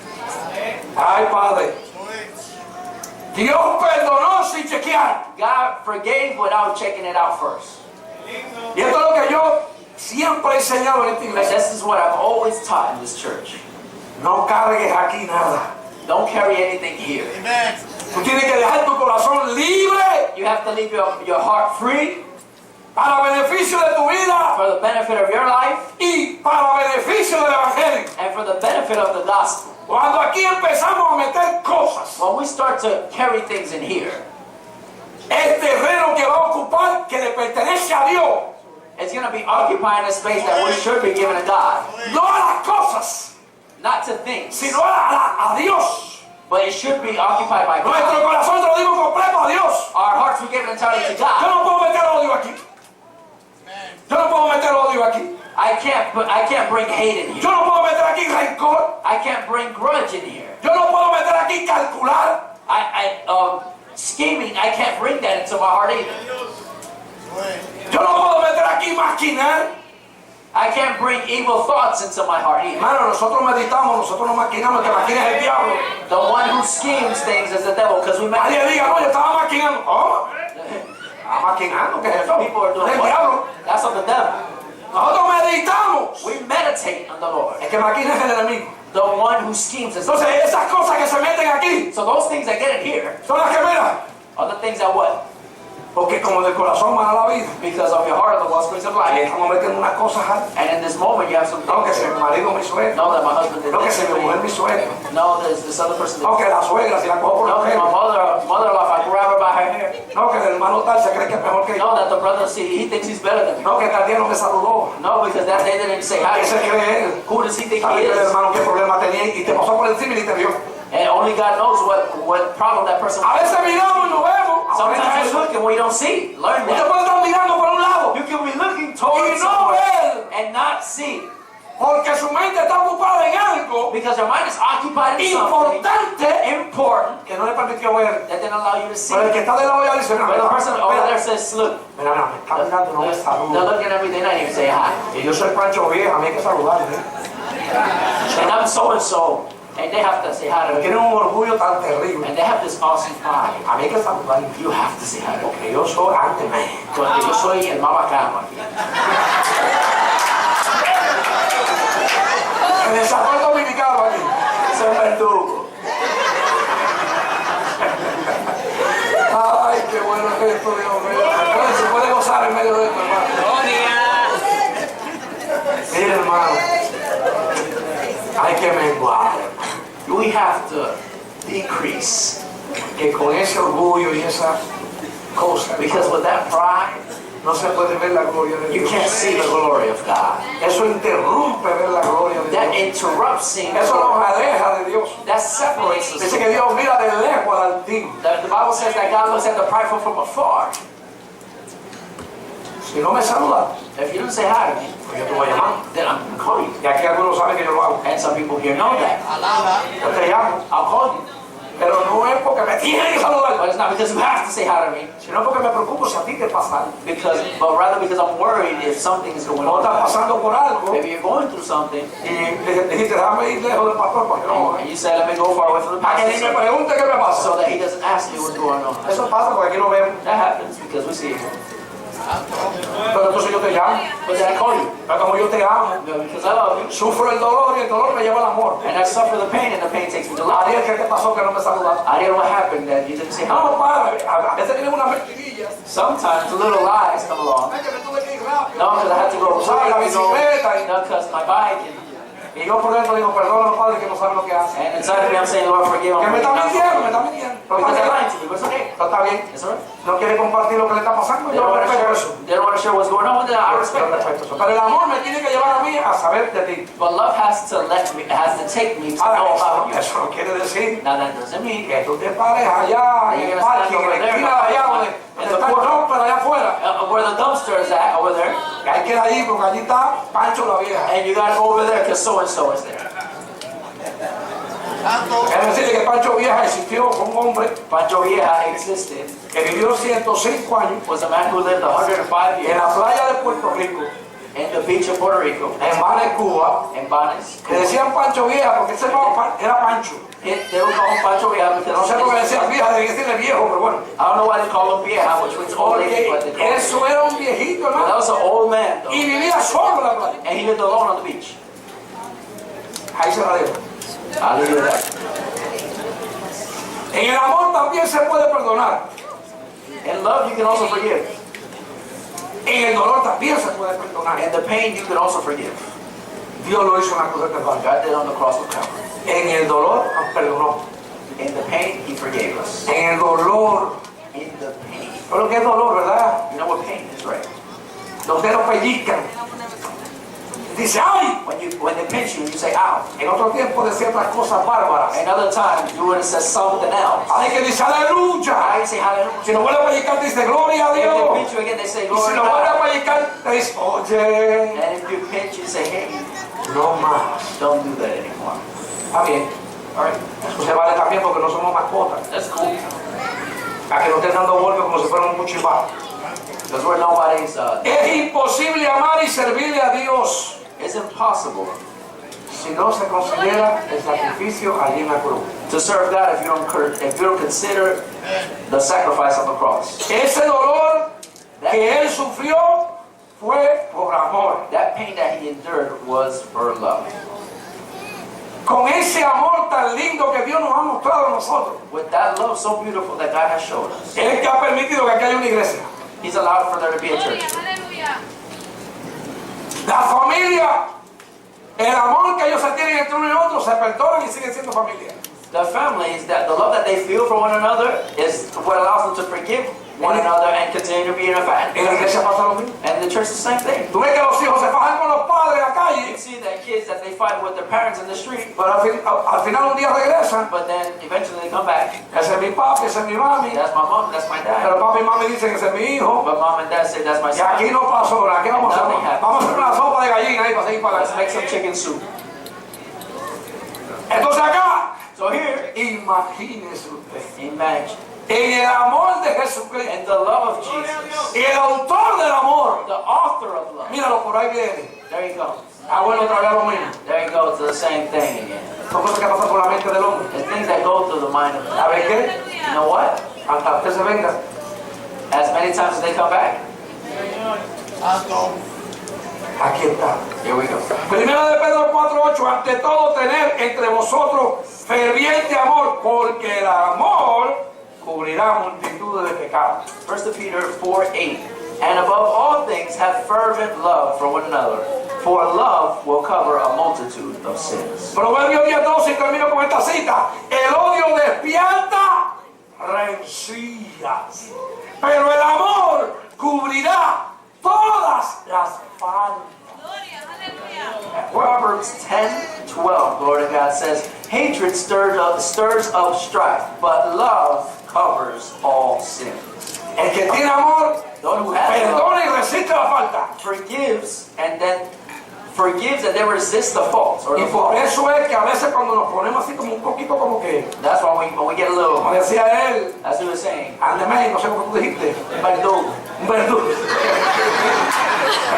Ay, Padre. Dios perdonó sin chequear. God forgave without checking it out first. Y esto es lo que yo siempre he enseñado en esta And iglesia. this is what I've always taught in this church. No cargues aquí nada. Don't carry anything here. Tú tienes que dejar tu corazón libre You have to leave your heart free para beneficio de tu vida for the benefit of your life y para beneficio del evangelio. and for the benefit of the gospel. Cuando aquí empezamos a meter cosas, When we start to carry things in here, el terreno que va a ocupar que le pertenece a Dios, it's going to be occupying a space that we should be giving to God. no a las cosas, Not to things, sino a Dios. but it should be occupied by Nuestro God. corazón se lo dimos completo a Dios. Our hearts were given entirely to Yo God. no puedo meter odio aquí. Yo no puedo meter odio aquí. I can't bring hate in here. Yo no puedo meter aquí rencor. I can't bring grudge in here. Yo no puedo meter aquí calcular. Scheming, I can't bring that into my heart either. Yo no puedo meter aquí maquinar. I can't bring evil thoughts into my heart either. Hermano, nosotros meditamos, nosotros no maquinamos, el que maquina es el diablo. The one who schemes things is the devil, because we Nadie met diga, no, yo estaba maquinando. ¿Cómo? Estaba maquinando, ¿qué es eso? people are doing Es el diablo. that's of the devil. Nosotros meditamos. We meditate on the Lord. El que maquina es el enemigo. The one who schemes is the Entonces, devil. esas cosas que se meten aquí So those things that get in here son las que miran. are the things that what? Porque como del corazón mana la vida. Because of your heart of the well springs of Ahí life. estamos metiendo unas cosas altas. And in this moment you have some No, que things. si mi marido me hizo esto. No, that my husband did No, que this. si mi mujer me hizo esto. No, there's this other person did No, que la suegra, si la cojo por No, la that my mujer. mother-in-law, if I grab her by her hair. No, que el hermano tal se cree que es mejor que yo. No, that the brother, he thinks he's better than me. No, que tal día no me saludó. No, because that day they didn't say hi. ¿Qué se cree él? Who does he think ¿Sabe he el is? hermano qué problema tenía y te pasó por encima y ni te vio? And only God knows what problem that person A veces miramos y no vemos. Sometimes you look and we don't see. Learn Usted that. puede estar mirando por un lado You can be looking y towards no somewhere ver and not see. porque su mente está ocupada en algo Because your mind is occupied in something importante important que no le permitió ver. that didn't allow you to see. Pero el que está de lado ya dice, But the person over there says, look, mira, me está mirando, no me they're saluda. looking at me, they're not even saying hi. Y yo soy Pancho Vieja, a mí hay que saludarle. And I'm so-and-so. And they have to say hi to Tienen him. un orgullo tan terrible. And they have this awesome pride. A mí hay que saludar. You have to say hi to him. Porque yo soy antes man. Porque yo soy el más bacano aquí. En el San Dominicano aquí. Soy un verdugo. Ay, qué bueno es esto, Dios mío. Entonces, se puede gozar en medio de esto, hermano. Mire, hermano. Hay que menguar. We have to decrease. Que con ese orgullo y esa cosa, Because with that pride, no se puede ver la gloria de you Dios. can't see the glory of God. Eso interrumpe ver la gloria de That Dios. interrupts seeing Eso God. nos aleja de Dios. That separates us. Dice que Dios mira de lejos al altivo. The Bible says that God looks at the prideful from afar. Si no me saludas, If you don't say hi to me, pues yo te voy a llamar. then I'm going to call you. Y aquí algunos saben que yo lo hago. And some people here know that. Yo te llamo. I'll call you. Pero no es porque me tienen que saludar, But it's not because you have to say hi to me. sino porque me preocupo si a ti te pasa algo. But rather because I'm worried if something's going No on. estás pasando por algo Maybe you're going through something. y dijiste, déjame ir lejos del pastor para que no. And you say, let me go far away from the Para que ni me pastor pregunte qué me pasa. so that he doesn't ask me what's going on. Eso pasa porque aquí lo vemos. That happens because we see it. Pero entonces yo te llamo. But then I call you. Pero como yo te amo, Because I love you. sufro el dolor y el dolor me lleva al amor. And I suffer the pain and the pain takes me to love. Ariel, ¿qué te pasó que no me saludaste? I didn't know what happened that you didn't say hi. No, padre, a veces tienen una mentidilla. Sometimes little lies come along. Ay, que me tuve que ir rápido. No, because I had to go Usaba la bicicleta y- No, because my bike. Y yo por dentro digo, perdónalo, padre, que no sabe lo que hace. And inside of me I'm saying, Lord, forgive Que me está mintiendo, me me. está mintiendo. Pero Because they're está lying bien. to me, but it's okay. Pero está bien. It's alright. No quiere compartir lo que le está pasando. They Yo don't want to respeto share. eso. They don't want to share what's going on with them. I Yo respect that. respeto eso. Pero el amor me tiene que llevar a mí a saber de ti. But love has to take me to Ahora, know about you. eso no quiere decir Now that doesn't mean que tú te pares allá en el parque, en la esquina de allá donde está el romper allá afuera. where the dumpster is at over there, Que hay que ir allí porque allí está Pancho la vieja. and you gotta go over there because so and so is there. Es decir, que Pancho vieja existió con un hombre Pancho Vieja existed, que vivió 105 años was a man who lived 105 en years la playa de Puerto Rico, in the beach of Puerto Rico, en Mar de Cuba. in Banes. Le decían Pancho vieja porque ese no era Pancho. They would call him Pancho Vieja because No sé por qué le decían vieja, debía decirle viejo, pero bueno. I don't know why they call him Vieja, which means old lady, but they Porque call him. eso era un viejito, But that hermano. was an old man though, Y vivía solo en la playa. and he lived alone on the beach. Ahí se la dejo. Hallelujah. En el amor también se puede perdonar. In love, you can also forgive. En el dolor también se puede perdonar. In the pain, you can also forgive. Dios lo hizo en la cruz del Calvario. God did on the cross of Calvary. En el dolor nos perdonó. In the pain, He forgave us. En el dolor. In the pain. Pero que es dolor, ¿verdad? You know what pain is, right? Los dedos pellizcan. Dice, ¡ay! When they pinch you, you say, ow. En otro tiempo decía otras cosas bárbaras. Another time, you would have said something else. Hay que decir aleluya. I say hallelujah. Si lo vuelve a pellizcar, dice gloria a If they Dios. pinch you again, they say, Y glory si to lo vuelve a God. pellizcar, te dice, oye, And if you pinch, you say, hey, no más. don't do that anymore. Está bien. All right, Eso se vale también porque no somos mascotas. that's cool. A que no estén dando golpes como si fueran un cuchillo. Because we're nobody's, Es imposible amar y servirle a Dios it's impossible si no se considera el sacrificio allí en la cruz. to serve God if you don't consider the sacrifice on the cross. Ese dolor que Él sufrió fue por amor. That pain that He endured was for love. Con ese amor tan lindo que Dios nos ha mostrado a nosotros. With that love so beautiful that God has showed us, Él que ha permitido que aquí haya una iglesia. He's allowed for there to be a church. Aleluya. La familia, el amor que ellos se tienen entre uno y otro, se perdonan y siguen siendo familia. The families, that the love that they feel for one another is what allows them to forgive one another and continue to be in a En la family. iglesia pasa lo mismo. And the church is the same thing. Tú ves que los hijos se fajan con los padres en la You calle, see that kids that they fight with their parents in the street, pero al final un día regresan. but then eventually they come back. Ese es mi papi, ese es mi mami. That's my mom, that's my Pero dad. papi y mami dicen que ese es mi hijo. But mom and dad say that's my Y aquí son. no pasó nada. ¿Qué vamos a hacer? Vamos a hacer una sopa de gallina ahí para seguir para Let's make adelante. some chicken soup. Entonces acá, So here, imagínese usted, imagine, en el amor de Jesucristo, in the love of Jesus, el autor del amor, the author of love, míralo por ahí viene. there you go. Ah, bueno, otra vez lo mismo. There you go to the same thing again. Son cosas que pasan por la mente del hombre. The things that go through the mind of ¿Sabe qué? You know what? Hasta usted se venga. As many times as they come back. Aquí está. Here we go. Primera de Pedro 4:8. Ante todo, tener entre vosotros ferviente amor, porque el amor cubrirá multitudes de pecados. 1 Peter 4:8. And above all things, have fervent love for one another, for love will cover a multitude of sins. Proverbios 10:12, y termino con esta cita. El odio despierta rencillas, pero el amor cubrirá todas las faltas. Gloria, aleluya. Proverbs 10:12, glory to God, says, hatred stirs up strife, but love covers all sin. El que tiene amor, Those who have love perdona y resiste la falta. forgives and then resist the faults or Y the por fault. eso es que a veces cuando nos ponemos así como un poquito como que, That's why when we get a como little, decía él, as he was saying, ándeme, no sé cómo tú dijiste, verdugo, un verdugo.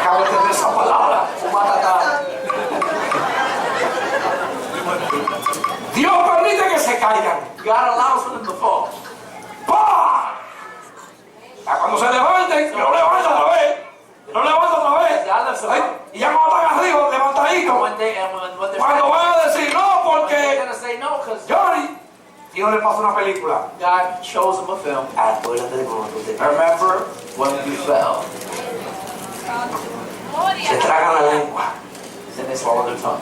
Acabo de entender esa palabra. un matatán. Dios permite que se caigan. God allows for them to fall. ¡Pah! Cuando se levanten, lo levanta otra vez. Lo levanta otra vez. God lifts them Ay, up. y ya cuando están arriba, levantaditos. When they're Cuando van a decir no, they're porque gonna say no, because Johnny, Dios le pasa una película. God shows them a film. Acuérdate de cuando tú te Remember when you fell, Gloria. se tragan la lengua. then they swallow their tongue.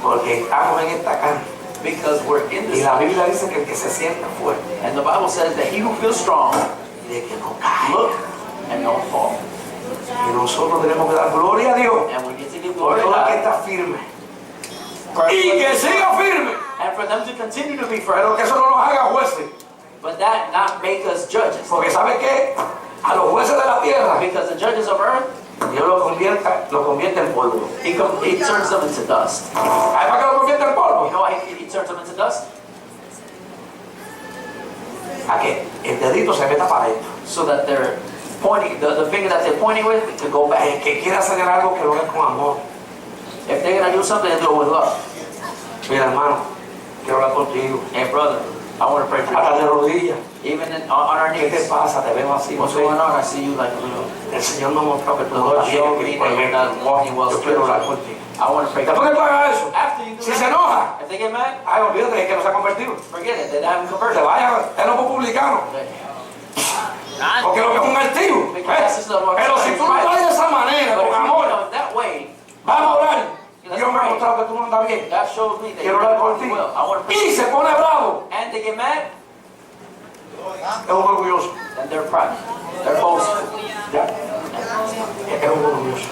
Porque estamos en esta carne. Because we're in Y this. la Biblia dice que el que se sienta fuerte, And the Bible says that he who feels strong, de que no cae. look and don't fall. Y nosotros tenemos que dar gloria a Dios And we need to give por glory to todo el que God. está firme. Y que siga firme. And for them to continue to be Pero firm. que eso no nos haga jueces. But that not make us judges. Porque ¿sabe qué? A los jueces de la tierra, Because the judges of earth, Dios lo convierte en polvo. he turns them into dust. ¿Hay para qué lo convierte en You polvo? know why he turns them into dust? A que el dedito se meta para adentro. So that they're pointing, the finger that they're pointing with, to go back. El que quiera hacer algo, que lo haga con amor. If they're going to do something, they do it with love. Mira, hermano, quiero hablar contigo. Hey, brother, I want to pray for Hasta de you. rodillas. Even on our ¿Qué te knees. pasa? Te veo así. What's No sé. going on? I see you like a little. El Señor nos mostró que tú The no Lord estás bien showed me that you're not walking well Yo quiero hablar spiritually. contigo. I want to pray for Después que tú you. hagas eso, After you do si se that, enoja, if they get mad, ay, olvídate que no se ha convertido. forget it. They haven't Te converted. vaya, es lo publicano. Porque lo que es un altivo. Pero si tú no lo haces de esa manera, But con if you amor, do it that way, vamos a orar. Dios me ha mostrado que tú no andas bien. that shows me that Quiero you're orar not por walking ti. well. I want to pray. Y se pone bravo. And they get mad, Es un orgulloso. and they're proud. They're boastful. Ya. Es un orgulloso.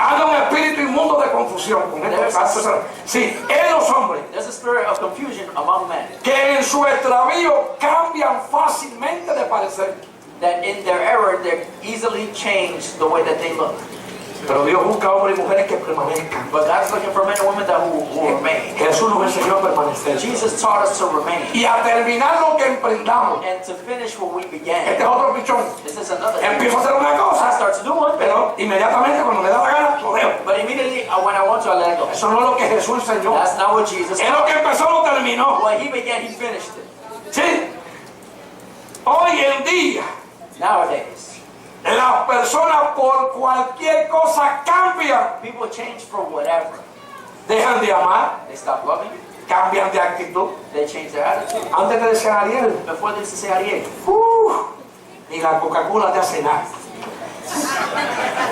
Anda un espíritu inmundo de confusión. Con estos casos. Sí, en los hombres. There's a spirit of confusion among men, Que en su extravío cambian fácilmente de parecer. that in their error, they easily change the way that they look. Pero Dios busca hombres y mujeres que permanezcan. But God's looking for men and women that who remain. Jesús nos enseñó a permanecer. Jesus taught us to remain Y a terminar lo que emprendamos. and to finish what we Este began. es otro pichón. This is another thing. Empiezo a hacer una I cosa, start to do one thing, pero inmediatamente cuando me da la gana, lo dejo. but immediately when I want to, I let it go. Eso no es lo que Jesús enseñó. That's not what Jesus Es lo taught. que empezó, lo terminó. What he began, he finished it. ¿Sí? Hoy en día, Nowadays, las personas por cualquier cosa cambian. people change for whatever. Dejan de amar, They stop loving, cambian de actitud. they change their attitude. Antes te decía Ariel, Before they used to say Ariel, ni la Coca-Cola te hace nada.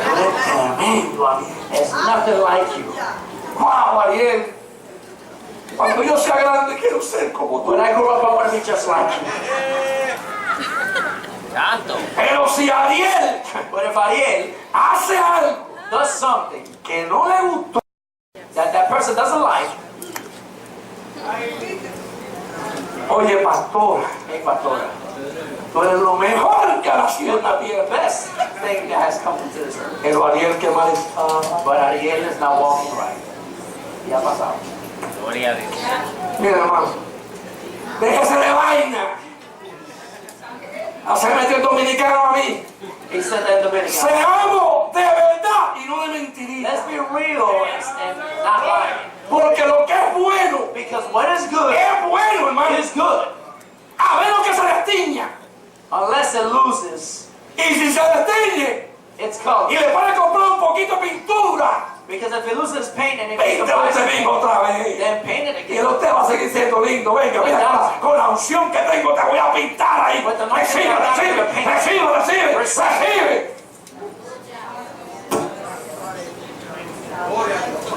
Eres tremendo, Ariel. it's nothing like you. ¡Wow, Ariel! Cuando yo sea grande quiero ser como tú. When I grow up, I want to be just like you. Pero si Ariel But if Ariel hace algo does something que no le gustó, that that person doesn't like, oye, pastora, hey, pastora, tú eres lo mejor que ha nacido en la the tierra. best thing that has come into this earth. Pero Ariel, qué mal está. But Ariel is not walking right. Y ha pasado. Mira, hermano, déjese de vaina. Hacer metió el dominicano a mí. He said that in Dominican. Seamos de verdad y no de mentiría. Let's be real and not lying. Porque lo que es bueno Because what is good es bueno, hermano. is good. A menos que se destiña. Unless it loses Y si se destiñe its color. y le puede comprar un poquito de pintura, Because if it loses paint and it makes a píntelo ese black mismo otra vez. then paint it Y again. usted va a seguir siendo lindo. Venga, mira, con la unción que tengo te voy a pintar ahí. Recibe, recibe, recibe, recibe, recibe.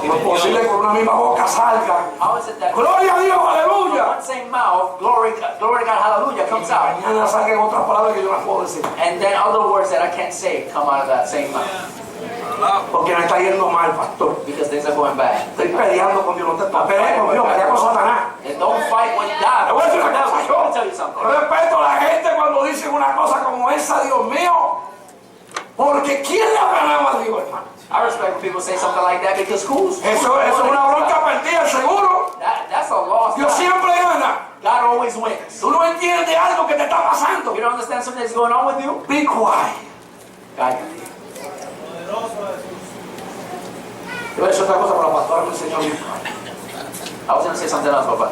No es posible que con una misma boca salga. How is it that Gloria a Dios, from aleluya. one same mouth, glory to God, hallelujah, comes out, Mañana saquen otras palabras que yo no las puedo decir. and then other words that I can't say come out of that same mouth Porque me está yendo mal, pastor. because things are going bad. Estoy peleando con Dios. No te pelees con Dios, pelea con Satanás. And don't fight with God. Te voy a decir una cosa, I'm going to tell you something. Yo respeto a la gente cuando dicen una cosa como esa, Dios mío. Porque ¿quién le ha ganado a Dios, hermano? I respect when people say something like that because Eso es una bronca perdida, seguro. That's a loss. Dios siempre gana. God always wins. Tú no entiendes algo que te está pasando. You don't understand something that's going on with you? Be quiet. God. Yo voy a decir otra cosa para la pastora, me enseñó bien. I was going to say something else, but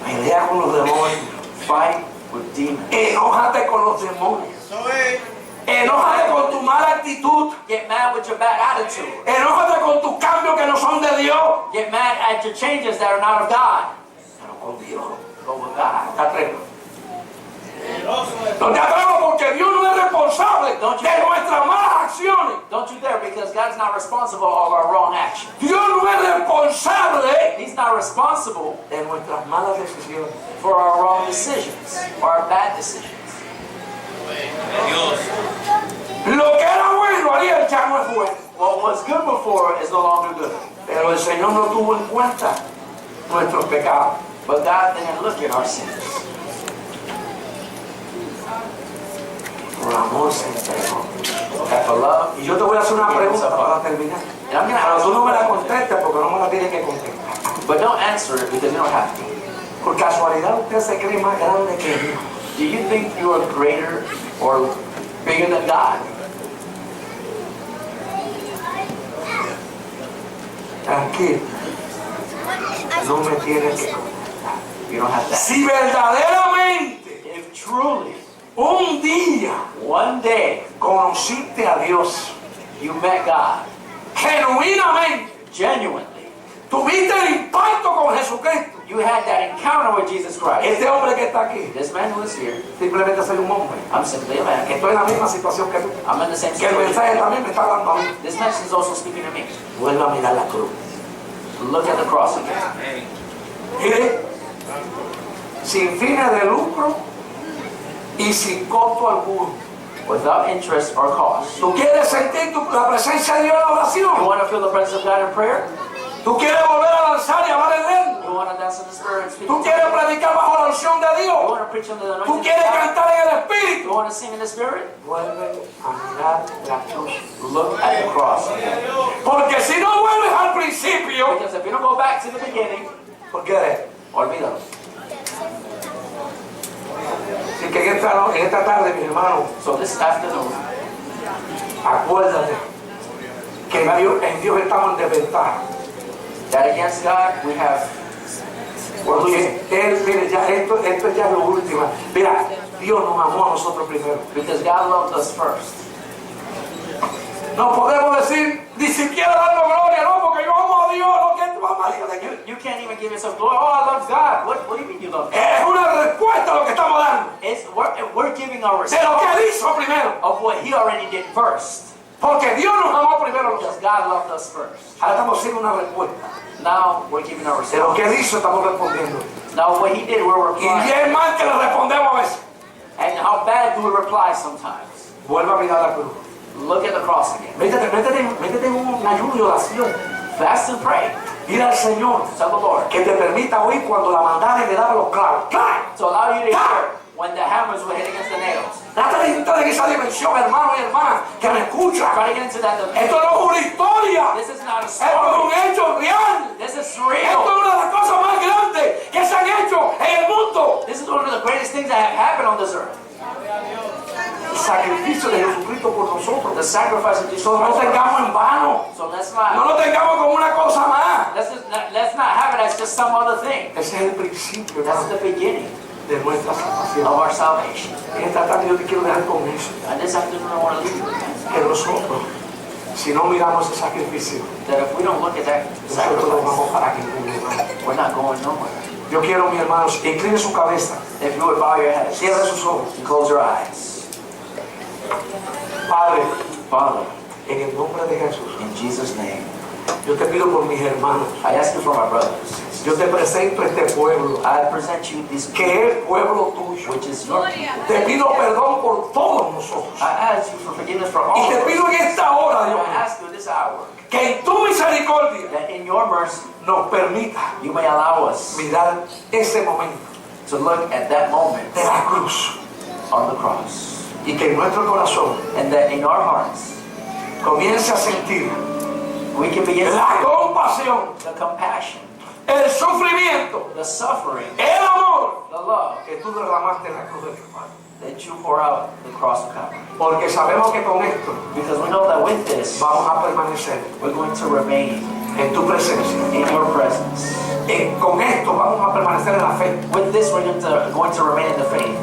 Pelea con los demonios. fight with demons. Enójate con los demonios. Enójate con tu mala actitud. Get mad with your bad attitude. Enójate con tus cambios que no son de Dios. Get mad at your changes that are not of God. Pero con Dios. Go with God. Te atrevo. No te atrevo porque Dios no es responsable de nuestras malas acciones. Don't you dare, because God is not responsible of our wrong actions. Dios no es responsable He's not responsible de nuestras malas decisiones. for our wrong decisions or our bad decisions. Lo que era bueno, Ariel, ya no es bueno. What was good before is no longer good. Pero el Señor no tuvo en cuenta nuestros pecados. But God didn't look at our sins. Por amor se entregó. That for love, Y yo te voy a hacer una pregunta para terminar. and I'm going to Pero ask tú no me la you, contestes porque no me la tienes que contestar. but don't answer it because you don't have to. Por casualidad usted se cree más grande que Dios. Do you think you are greater or bigger than God? Tranquilo. No me tienes que contestar. You don't have to. Si verdaderamente If truly, un día one day, conociste a Dios you met God genuinamente, genuinely, tuviste el impacto con Jesucristo, you had that encounter with Jesus Christ. este hombre que está aquí, This man who is here, simplemente soy un hombre, I'm simply a man. que estoy en la misma situación que tú, I'm in the same que el situation. mensaje también me está hablando a mí. This message is also speaking to me. Vuelve a mirar la cruz. Look at the cross again. Mire, sin fines de lucro y sin costo alguno. Without interest or cost. ¿Tú quieres sentir la presencia de Dios en la You oración? want to feel the presence of God in prayer? ¿Tú quieres volver a danzar y hablar en él? You want to dance in the Spirit and speak? ¿Tú quieres predicar bajo la unción de You Dios? want to preach under the ¿Tú anointing quieres of God? cantar en el You Espíritu? want to sing in the Spirit? Vuelve a mirar la cruz. Look at the cross again. Porque si no vuelves al principio, Because if you don't go back to the beginning, ¿por qué? olvídalo. Así que en esta tarde, mi hermano, So this afternoon, acuérdate que en Dios estamos en desventaja. that against God we have. Porque Él, mire, ya esto ya es lo último. Mira, Dios nos amó a nosotros primero. Because God loved us first. No podemos decir, ni siquiera darnos gloria, no, porque yo amo a Dios, no, que tú amas a Dios. You can't even give yourself glory. Oh, I love God. What do you mean you love God? Es una respuesta a lo que estamos dando. We're giving our De lo que response Él hizo primero. of what He already did first. Porque Dios nos amó primero. Because God loved us first. Ahora estamos haciendo una respuesta. Now we're giving our De lo response. que Él hizo estamos respondiendo. Now what He did, we're Y replying. bien mal que le respondemos a veces. And how bad do we reply sometimes? Vuelve a mirar la cruz. Look at the cross again. Métete en un ayuno y oración. Fast and pray. Dile al Señor Tell the Lord que te permita oír cuando la mandara y le daba los clavos. ¡Claro! to allow you to hear when the hammers were hitting against the nails. Trata de entrar en esa dimensión, hermano y hermana, que me escucha. Try to get into that dimension. Esto no es una historia. This is not a Esto es story. un hecho real. This is Esto real. es una de las cosas más grandes que se han hecho en el mundo. This is one of the greatest things that have happened on this earth. el sacrificio de Jesucristo por nosotros. The sacrifice of Jesus No lo Christ. tengamos en vano. So let's No not, lo tengamos como una cosa más. let's not have it as just some other thing. Ese es el principio, That's hermano, the beginning de nuestra of salvación. our salvation. En esta tarde yo te quiero dejar con eso. And this afternoon I want to leave you with that. Que nosotros, si no miramos ese sacrificio, That if we don't look at that nosotros no vamos sacrifice, para ningún lugar. we're not going nowhere. Yo quiero, mis hermanos, incline su cabeza, If you would bow your heads, cierre sus ojos. and close your eyes. Padre, Father, en el nombre de Jesús, in Jesus' name, yo te pido por mis hermanos. I ask you for my brothers. Yo te presento este pueblo, I present you this que es pueblo tuyo. which is your people. Gloria. Te pido perdón por todos nosotros. I ask you for forgiveness for all Y of te us. pido en esta hora, Dios I mío, ask you this hour que en tu misericordia that in your mercy nos permita you may allow us mirar ese momento to look at that moment de la cruz on the cross, y que en nuestro corazón and that in our hearts comience a sentir we can begin to la feel compasión, the compassion, el sufrimiento, the suffering, el amor the love que tú derramaste en la cruz de Calvario. that you pour out the cross of Calvary. Porque sabemos que con esto Because we know that with this vamos a permanecer we're going to remain en tu presencia. in your presence. Con esto vamos a permanecer en la fe. With this we're going to remain in the faith.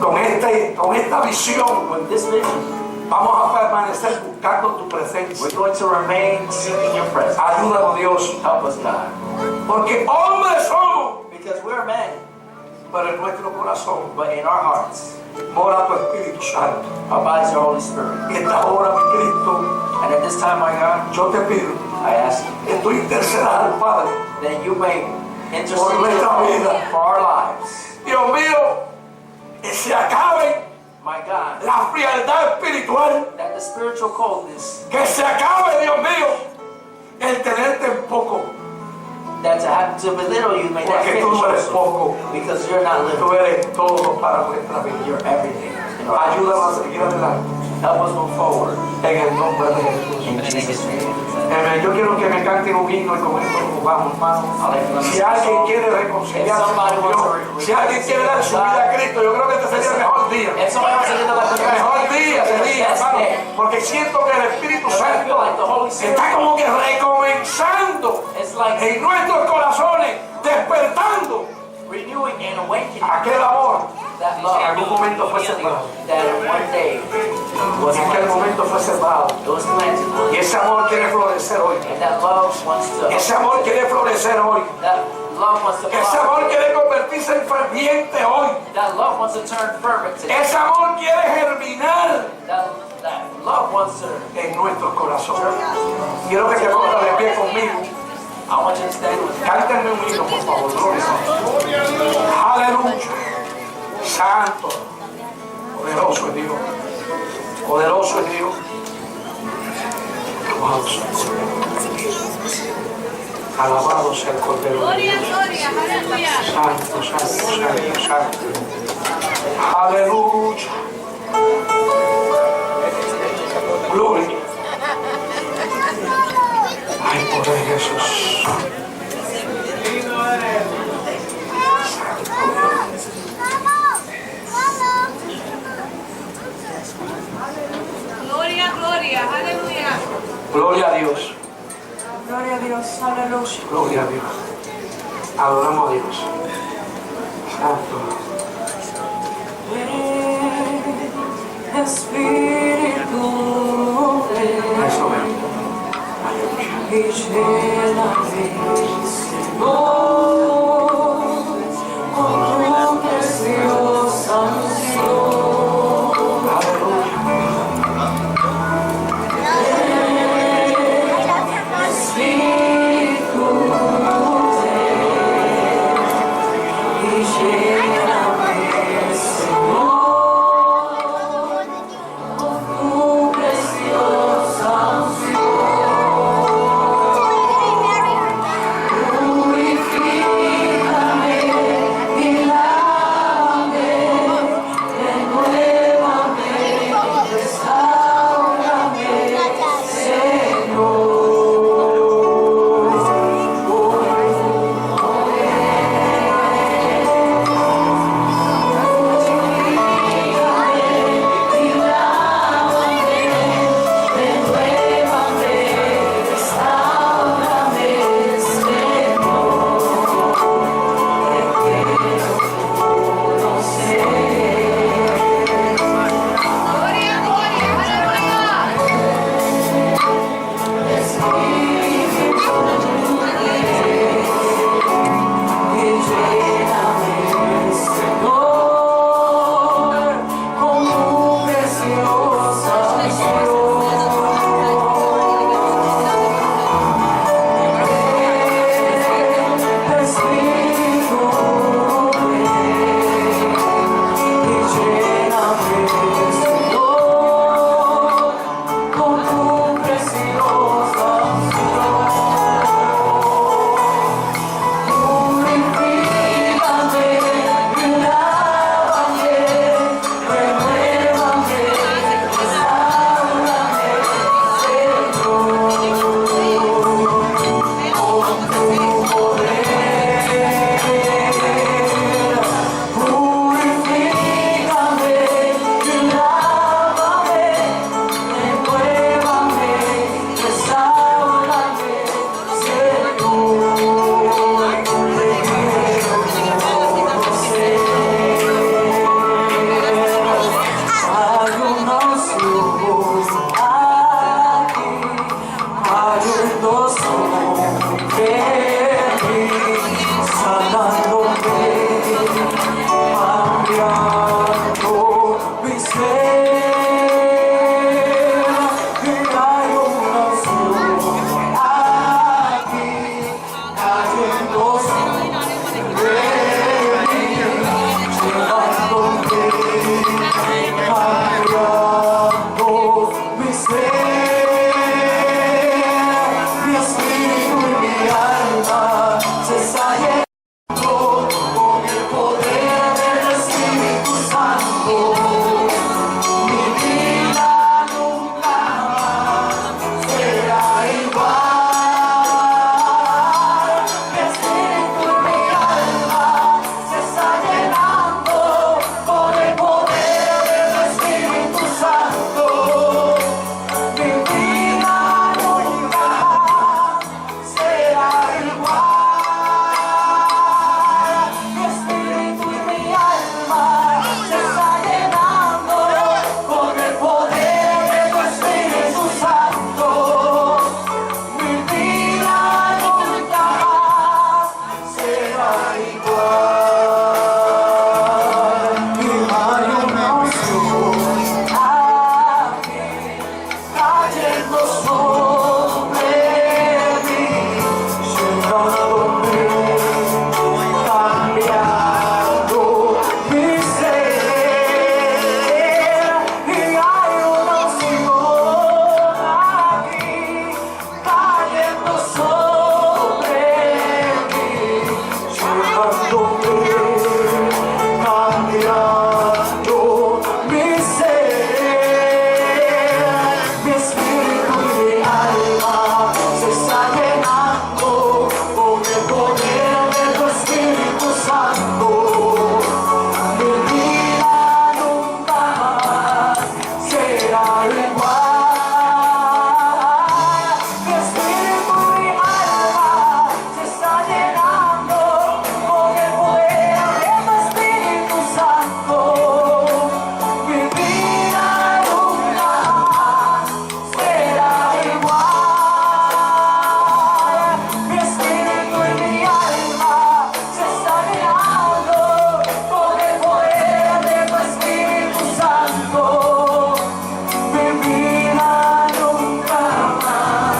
Con esta visión With this vision vamos a permanecer buscando tu presencia. we're going to remain seeking your presence. Ayúdanos, Dios, Help us, God. porque hombres somos, Because we're men, pero en nuestro corazón but in our hearts mora tu Espíritu Santo. abides your Holy Spirit. Y esta hora, mi Cristo, And at this time, my God, yo te pido I ask you que tú intercedas al Padre. that you may intercede Por nuestra vida. for our lives. Dios mío, que se acabe My God, la frialdad espiritual, that the spiritual coldness, que se acabe, Dios mío, el tenerte en poco, that to have to belittle you may not porque finish tú no eres also, poco, because you're not tú living. eres todo para nuestra vida. You're everything. in our lives. Ayúdanos a seguir adelante Help us move forward en el nombre de Jesús. in Jesus' name. Amén. Yo quiero que me canten un himno y con esto nos vamos, hermano. Si alguien quiere reconciliarse con Dios, si alguien quiere dar su vida a Cristo, yo creo que este sería el mejor día. If somebody wants to give the life El mejor día sería, best hermano, day. porque siento que el Espíritu I feel Santo like the Holy Spirit está como que recomenzando is like en nuestros corazones, despertando renewing and awakening aquel amor that que en love algún momento fue sembrado. that in one day was En aquel planted. momento fue sembrado. It was planted. Y ese amor quiere florecer hoy. And that love wants to Ese amor quiere florecer hoy. that love wants to Ese flower. amor quiere convertirse en ferviente hoy. That love wants to turn fervent today. Ese amor quiere germinar That love wants to en nuestros corazones. Quiero que te pongas de pie conmigo. I want you to stand with me. Cántenme un himno, por favor. Gloria a Dios. Aleluya. Santo. Poderoso es Dios. Poderoso es Dios. Alabado sea el Cordero. Alabado sea el Cordero de Gloria, Dios. gloria, aleluya. Santo, santo, santo, santo. Aleluya. Gloria. Ay, por Jesús. Gloria, gloria, aleluya. Gloria a Dios. Gloria a Dios, aleluya. Gloria a Dios. Adoramos a Dios. Santo. Ven, Espíritu, ven Eso mismo. y lléname, Señor, con tu preciosa unción. Espíritu, ven y lléname, Señor, con tu preciosa unción. llenando con el poder del Espíritu Santo. Mi vida nunca más será igual. Mi espíritu y mi alma se está llenando con el poder del Espíritu Santo. Mi vida nunca más será igual. Mi espíritu y mi alma se está llenando con el poder de tu Espíritu Santo. Mi vida nunca más será igual. Y hay una unción cayendo sobre mí, llenándome, cambiando mi ser. Y hay una unción aquí cayendo sobre mí, llenándome, cambiando mi ser. Mi espíritu y mi alma se está llenando con el poder de tu Espíritu Santo. Mi vida nunca más será igual. Mi espíritu y mi alma se está llenando con el poder de tu Espíritu Santo. Mi vida nunca más será igual. Mi espíritu y mi alma se está llenando con el poder de tu Espíritu Santo. Mi vida nunca más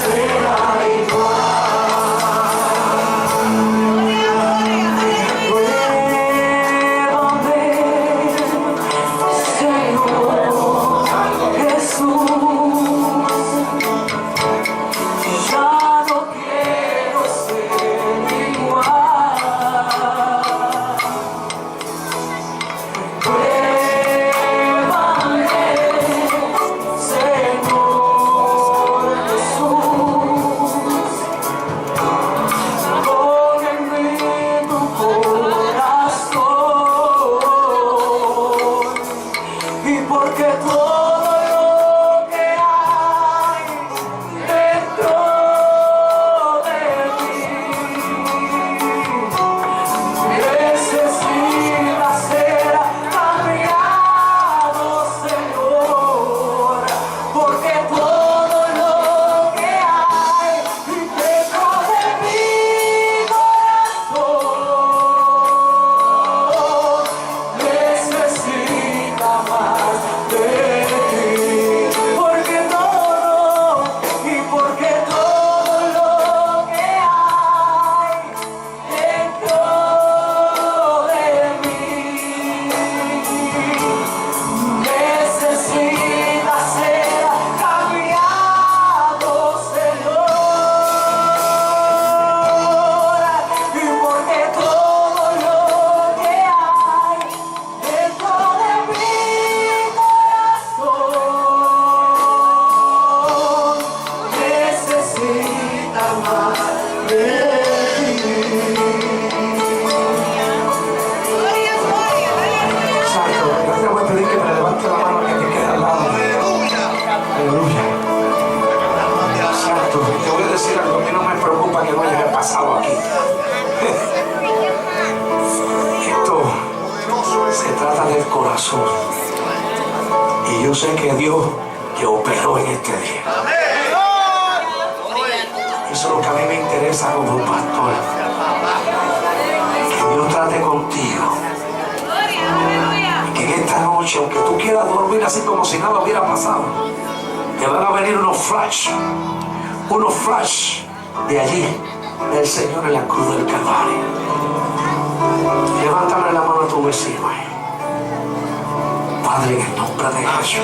será igual. Puedo ver, Señor Jesús, ya no quiero ser igual. Pruébame, Señor Jesús, pon en mí tu corazón, y porque todo lo que hay dentro de mí necesita ser cambiado, Señor, porque todo lo que hay dentro de mi corazón necesita más de ti, porque todo y porque todo lo que hay dentro de mí necesita ser cambiado, Señor, y porque todo lo que hay dentro de mi corazón necesita más de ti. Santo, yo te voy a pedir que me levante la mano que te queda al lado. Aleluya. Santo, te voy a decir algo, a mí no me preocupa que no haya pasado aquí. Esto se trata del corazón. Y yo sé que Dios te operó en este día. Eso es lo que a mí me interesa como pastor. Que Dios trate contigo. Que en esta noche, aunque tú quieras dormir así como si nada hubiera pasado, te van a venir unos flash de allí, del Señor en la cruz del Calvario. Levántame la mano a tu vecino. Padre, en el nombre de Jesús,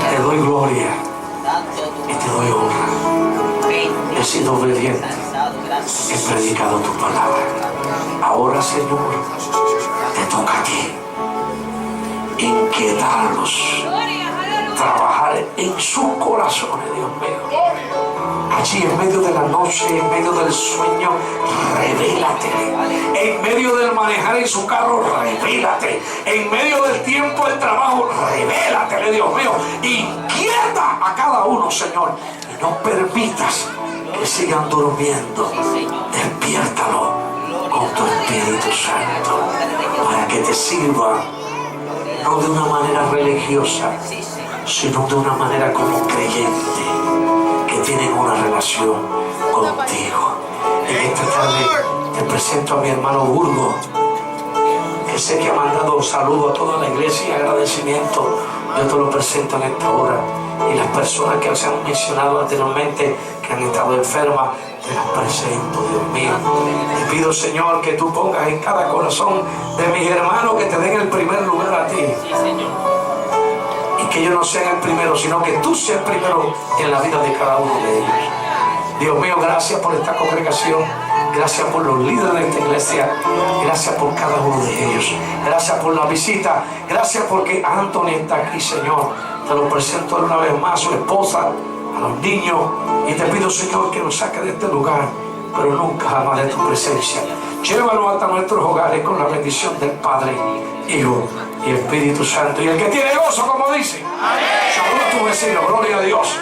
te doy gloria y te doy honra. He sido obediente he predicado tu palabra. Ahora, Señor, te toca a ti inquietarlos, trabajar en sus corazones, Dios mío. Allí en medio de la noche, en medio del sueño, revélate. En medio del manejar en su carro, revélate. En medio del tiempo del trabajo, revélate, Dios mío. Inquieta a cada uno, Señor. Y no permitas que sigan durmiendo. Despiértalo con tu Espíritu Santo para que te sirva, no de una manera religiosa, sino de una manera como creyente, que tienen una relación contigo. En esta tarde te presento a mi hermano Burgo, que sé que ha mandado un saludo a toda la iglesia y agradecimiento. Yo te lo presento en esta hora. Y las personas que se han mencionado anteriormente, que han estado enfermas, te las presento, Dios mío. Te pido, Señor, que tú pongas en cada corazón de mis hermanos que te den el primer lugar a ti. Y que ellos no sean el primero, sino que tú seas primero en la vida de cada uno de ellos. Dios mío, gracias por esta congregación. Gracias por los líderes de esta iglesia. Gracias por cada uno de ellos. Gracias por la visita. Gracias porque Anthony está aquí, Señor. Te lo presento una vez más, su esposa, a los niños. Y te pido, Señor, que nos saque de este lugar, pero nunca jamás de tu presencia. Llévanos hasta nuestros hogares con la bendición del Padre, Hijo y Espíritu Santo. Y el que tiene gozo, como dice, saluda a tu vecino. Gloria a Dios.